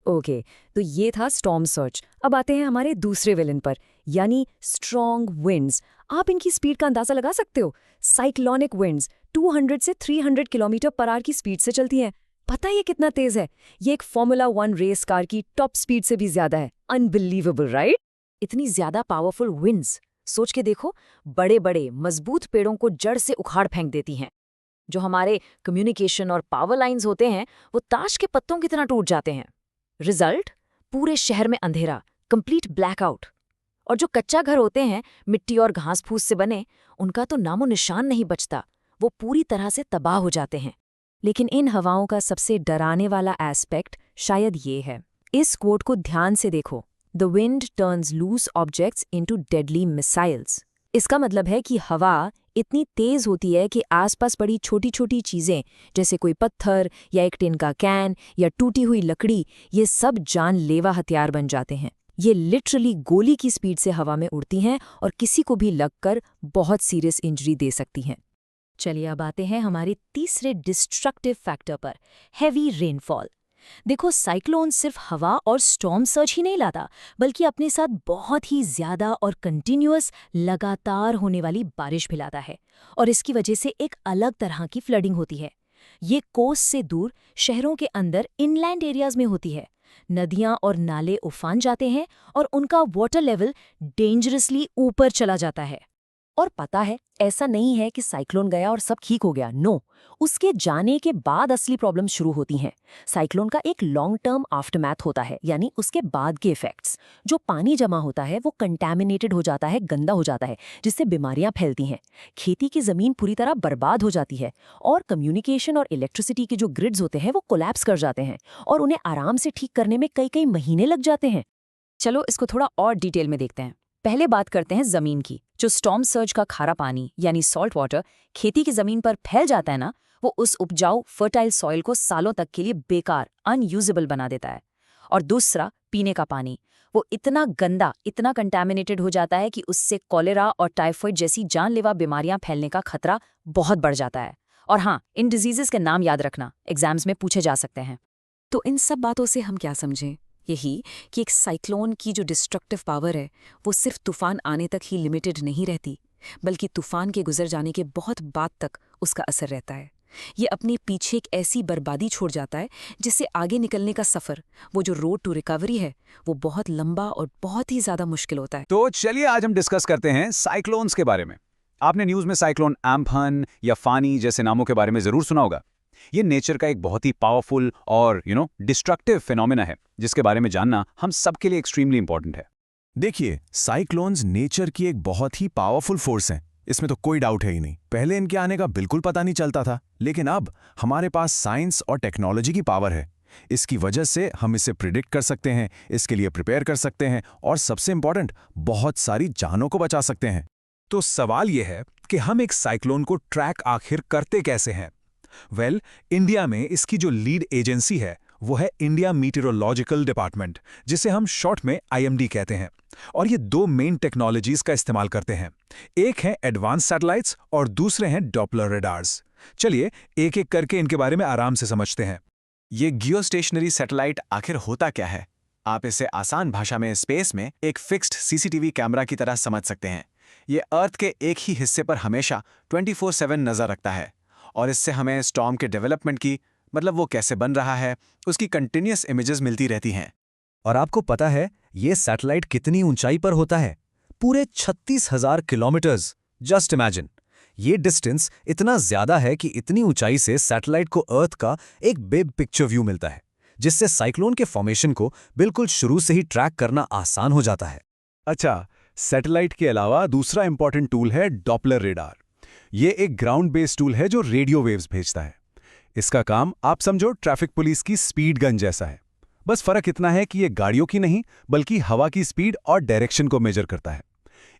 ओके, तो ये था स्टॉर्म सर्ज। अब आते हैं हमारे दूसरे विलन पर, यानी स्ट्रॉन्ग विंड्स। आप इनकी स्पीड का अंदाजा लगा सकते हो। साइक्लोनिक विंड्स 200 से 300 किलोमीटर पर आवर की स्पीड से चलती हैं। पता है ये कितना तेज है? ये एक फॉर्मूला 1 रेस कार की टॉप स्पीड से भी ज्यादा है। Unbelievable, right? इतनी ज्यादा पावरफुल विंड्स, सोच के देखो, बड़े बड़े मजबूत पेड़ों को जड़ से उखाड़ फेंक देती हैं। जो हमारे कम्युनिकेशन और पावर लाइंस होते हैं, वो ताश के पत्तों की तरह टूट जाते हैं। रिजल्ट, पूरे शहर में अंधेरा, कंप्लीट ब्लैकआउट। और जो कच्चा घर होते हैं, मिट्टी और घास फूस से बने, उनका तो नामो निशान नहीं बचता, वो पूरी तरह से तबाह हो जाते हैं। लेकिन इन हवाओं का सबसे डराने वाला एस्पेक्ट शायद ये है। इस कोट को ध्यान से देखो, the wind turns loose objects into deadly missiles. इसका मतलब है कि हवा इतनी तेज होती है कि आसपास पड़ी छोटी छोटी चीजें, जैसे कोई पत्थर या एक टिन का कैन या टूटी हुई लकड़ी, ये सब जानलेवा हथियार बन जाते हैं। ये लिटरली गोली की स्पीड से हवा में उड़ती हैं और किसी को भी लगकर बहुत सीरियस इंजरी दे सकती हैं। चलिए अब आते हैं हमारे तीसरे डिस्ट्रक्टिव फैक्टर पर, हैवी रेनफॉल। देखो, साइक्लोन सिर्फ हवा और स्टॉर्म सर्ज ही नहीं लाता, बल्कि अपने साथ बहुत ही ज्यादा और कंटिन्यूअस लगातार होने वाली बारिश भी लाता है, और इसकी वजह से एक अलग तरह की फ्लडिंग होती है। ये कोस्ट से दूर शहरों के अंदर इनलैंड एरियाज में होती है। नदियां और नाले उफान जाते हैं और उनका वाटर लेवल डेंजरसली ऊपर चला जाता है। और पता है, ऐसा नहीं है कि साइक्लोन गया और सब ठीक हो गया। नो, उसके जाने के बाद असली प्रॉब्लम शुरू होती हैं। साइक्लोन का एक लॉन्ग टर्म आफ्टरमैथ होता है, यानी उसके बाद के इफेक्ट्स। जो पानी जमा होता है वो कंटैमिनेटेड हो जाता है, गंदा हो जाता है, जिससे बीमारियां फैलती हैं। खेती की जमीन पूरी तरह बर्बाद हो जाती है, और कम्युनिकेशन और इलेक्ट्रिसिटी के जो ग्रिड्स होते हैं वो कोलैप्स कर जाते हैं, और उन्हें आराम से ठीक करने में कई कई महीने लग जाते हैं। चलो इसको थोड़ा और डिटेल में देखते हैं। पहले बात करते हैं जमीन की। जो स्टॉर्म सर्ज का खारा पानी यानी सॉल्ट वाटर खेती की जमीन पर फैल जाता है ना, वो उस उपजाऊ फर्टाइल सॉइल को सालों तक के लिए बेकार, अनयूजेबल बना देता है। और दूसरा, पीने का पानी, वो इतना गंदा, इतना कंटैमिनेटेड हो जाता है कि उससे कॉलेरा और टाइफाइड जैसी जानलेवा बीमारियां फैलने का खतरा बहुत बढ़ जाता है। और हाँ, इन डिजीजेस के नाम याद रखना, एग्जाम्स में पूछे जा सकते हैं। तो इन सब बातों से हम क्या समझें? यही कि एक साइक्लोन की जो डिस्ट्रक्टिव पावर है वो सिर्फ तूफान आने तक ही लिमिटेड नहीं रहती, बल्कि तूफान के गुजर जाने के बहुत बाद तक उसका असर रहता है। ये अपने पीछे एक ऐसी बर्बादी छोड़ जाता है जिससे आगे निकलने का सफ़र, वो जो रोड टू रिकवरी है, वो बहुत लंबा और बहुत ही ज़्यादा मुश्किल होता है। तो चलिए आज हम डिस्कस करते हैं साइक्लोन्स के बारे में। आपने न्यूज़ में साइक्लोन एम्फन या फानी जैसे नामों के बारे में ज़रूर सुना होगा। ये नेचर का एक बहुत ही पावरफुल और डिस्ट्रक्टिव फिनोमेना है, जिसके बारे में जानना हम सबके लिए एक्सट्रीमली इंपॉर्टेंट है। देखिए, साइक्लोन्स नेचर की एक बहुत ही पावरफुल फोर्स हैं, इसमें तो कोई डाउट है ही नहीं। पहले इनके आने का बिल्कुल पता नहीं चलता था, लेकिन अब हमारे पास साइंस और टेक्नोलॉजी की पावर है। इसकी वजह से हम इसे प्रिडिक्ट कर सकते हैं, इसके लिए प्रिपेयर कर सकते हैं, और सबसे इंपॉर्टेंट, बहुत सारी जानों को बचा सकते हैं। तो सवाल यह है कि हम एक साइक्लोन को ट्रैक आखिर करते कैसे हैं? वेल, इंडिया में इसकी जो लीड एजेंसी है वो है इंडिया मीटेरोलॉजिकल डिपार्टमेंट, जिसे हम शॉर्ट में IMD कहते हैं। और ये दो मेन टेक्नोलॉजीज का इस्तेमाल करते हैं। एक है एडवांस सैटेलाइट्स और दूसरे हैं डॉपलर रेडार्स। चलिए एक एक करके इनके बारे में आराम से समझते हैं। ये जियोस्टेशनरी सैटेलाइट आखिर होता क्या है? आप इसे आसान भाषा में स्पेस में एक फिक्स्ड CCTV कैमरा की तरह समझ सकते हैं। ये अर्थ के एक ही हिस्से पर हमेशा 24/7 नजर रखता है, और इससे हमें स्टॉर्म के डेवलपमेंट की, मतलब वो कैसे बन रहा है, उसकी कंटिन्यूअस इमेजेस मिलती रहती हैं। और आपको पता है ये सैटेलाइट कितनी ऊंचाई पर होता है? पूरे 36,000 किलोमीटर्स। जस्ट इमेजिन, ये डिस्टेंस इतना ज्यादा है कि इतनी ऊंचाई से सैटेलाइट को अर्थ का एक बिग पिक्चर व्यू मिलता है, जिससे साइक्लोन के फॉर्मेशन को बिल्कुल शुरू से ही ट्रैक करना आसान हो जाता है। अच्छा, सैटेलाइट के अलावा दूसरा इंपॉर्टेंट टूल है डॉपलर रेडार। ये एक ग्राउंड बेस्ड टूल है जो रेडियो वेव्स भेजता है। इसका काम आप समझो ट्रैफिक पुलिस की स्पीड गन जैसा है। बस फर्क इतना है कि ये गाड़ियों की नहीं, बल्कि हवा की स्पीड और डायरेक्शन को मेजर करता है।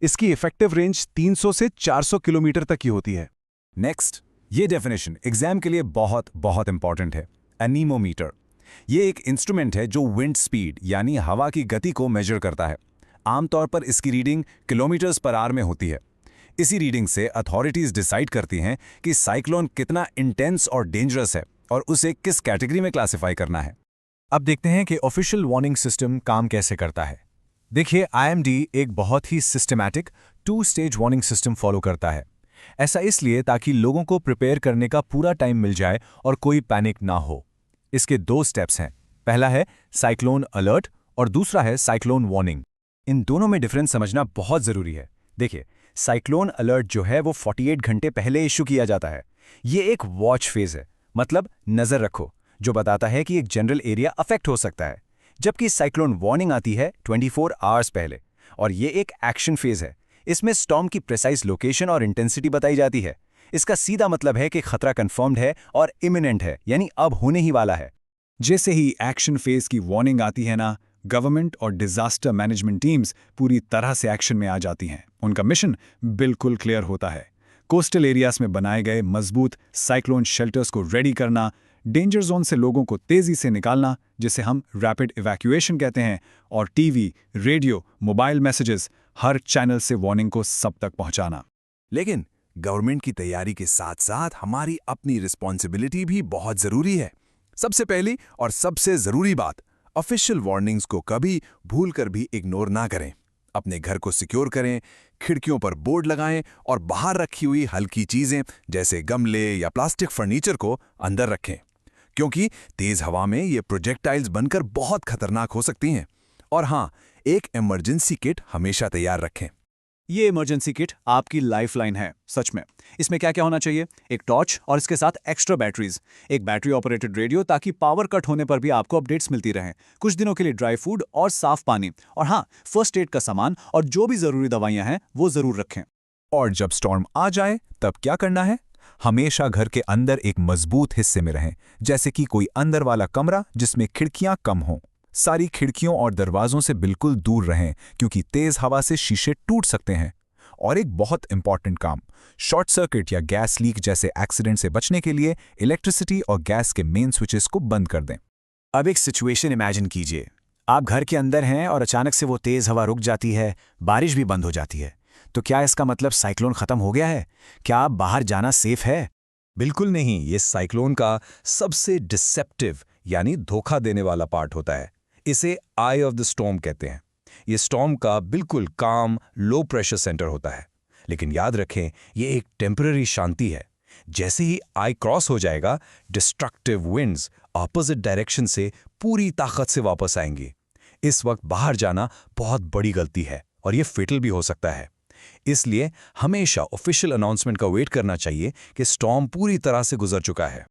इसकी इफेक्टिव रेंज 300 से 400 किलोमीटर तक की होती है। नेक्स्ट, ये डेफिनेशन एग्जाम के लिए बहुत बहुत इंपॉर्टेंट है। एनीमोमीटर। ये एक इंस्ट्रूमेंट है जो विंड स्पीड यानी हवा की गति को मेजर करता है। आमतौर पर इसकी रीडिंग किलोमीटर्स पर आवर में होती है। इसी रीडिंग से अथॉरिटीज डिसाइड करती हैं कि साइक्लोन कितना इंटेंस और डेंजरस है और उसे किस कैटेगरी में क्लासिफाई करना है। अब देखते हैं कि ऑफिशियल वार्निंग सिस्टम काम कैसे करता है। देखिए, IMD एक बहुत ही systematic 2 stage warning system follow करता है। ऐसा इसलिए ताकि लोगों को प्रिपेयर करने का पूरा टाइम मिल जाए और कोई पैनिक ना हो। इसके 2 स्टेप्स हैं। पहला है साइक्लोन अलर्ट और दूसरा है साइक्लोन वार्निंग। इन दोनों में डिफरेंस समझना बहुत ज़रूरी है। देखिए, साइक्लोन अलर्ट जो है वो 48 घंटे पहले इशू किया जाता है। ये एक वॉच फेज है, मतलब नज़र रखो, जो बताता है कि एक जनरल एरिया अफेक्ट हो सकता है। जबकि साइक्लोन वार्निंग आती है 24 आवर्स पहले, और ये एक एक्शन फेज है। इसमें स्टॉर्म की प्रिसाइज लोकेशन और इंटेंसिटी बताई जाती है। इसका सीधा मतलब है कि खतरा कंफर्म्ड है और इमिनेंट है, यानी अब होने ही वाला है। जैसे ही एक्शन फेज की वार्निंग आती है ना, गवर्नमेंट और डिजास्टर मैनेजमेंट टीम्स पूरी तरह से एक्शन में आ जाती हैं। उनका मिशन बिल्कुल क्लियर होता है। कोस्टल एरियाज में बनाए गए मजबूत साइक्लोन शेल्टर्स को रेडी करना, डेंजर जोन से लोगों को तेजी से निकालना, जिसे हम रैपिड इवैक्यूएशन कहते हैं, और टीवी, रेडियो, मोबाइल मैसेजेस, हर चैनल से वार्निंग को सब तक पहुंचाना। लेकिन गवर्नमेंट की तैयारी के साथ साथ हमारी अपनी रिस्पॉन्सिबिलिटी भी बहुत जरूरी है। सबसे पहली और सबसे जरूरी बात, ऑफिशियल वार्निंग्स को कभी भूलकर भी इग्नोर ना करें। अपने घर को सिक्योर करें, खिड़कियों पर बोर्ड लगाएं और बाहर रखी हुई हल्की चीजें जैसे गमले या प्लास्टिक फर्नीचर को अंदर रखें, क्योंकि तेज हवा में ये प्रोजेक्टाइल्स बनकर बहुत खतरनाक हो सकती हैं। और हाँ, एक इमरजेंसी किट हमेशा तैयार रखें। ये इमरजेंसी किट आपकी लाइफलाइन है, सच में। इसमें क्या क्या होना चाहिए? एक टॉर्च और इसके साथ एक्स्ट्रा बैटरीज, एक बैटरी ऑपरेटेड रेडियो ताकि पावर कट होने पर भी आपको अपडेट्स मिलती रहें, कुछ दिनों के लिए ड्राई फूड और साफ पानी, और हाँ, फर्स्ट एड का सामान और जो भी जरूरी दवाइयां हैं वो जरूर रखें। और जब स्टॉर्म आ जाए तब क्या करना है? हमेशा घर के अंदर एक मजबूत हिस्से में रहें, जैसे कि कोई अंदर वाला कमरा जिसमें खिड़कियां कम हों। सारी खिड़कियों और दरवाजों से बिल्कुल दूर रहें, क्योंकि तेज हवा से शीशे टूट सकते हैं। और एक बहुत इंपॉर्टेंट काम, शॉर्ट सर्किट या गैस लीक जैसे एक्सीडेंट से बचने के लिए इलेक्ट्रिसिटी और गैस के मेन स्विचेस को बंद कर दें। अब एक सिचुएशन इमेजिन कीजिए, आप घर के अंदर हैं और अचानक से वो तेज हवा रुक जाती है, बारिश भी बंद हो जाती है। तो क्या इसका मतलब साइक्लोन खत्म हो गया है? क्या आप बाहर जाना सेफ है? बिल्कुल नहीं। ये साइक्लोन का सबसे डिसेप्टिव यानी धोखा देने वाला पार्ट होता है। इसे आई ऑफ द स्टॉर्म कहते हैं। ये स्टॉर्म का बिल्कुल काम, लो प्रेशर सेंटर होता है। लेकिन याद रखें, ये एक टेम्पररी शांति है। जैसे ही आई क्रॉस हो जाएगा, डिस्ट्रक्टिव विंड्स ऑपोजिट डायरेक्शन से पूरी ताकत से वापस आएंगी। इस वक्त बाहर जाना बहुत बड़ी गलती है और ये फेटल भी हो सकता है। इसलिए हमेशा ऑफिशियल अनाउंसमेंट का वेट करना चाहिए कि स्टॉर्म पूरी तरह से गुजर चुका है।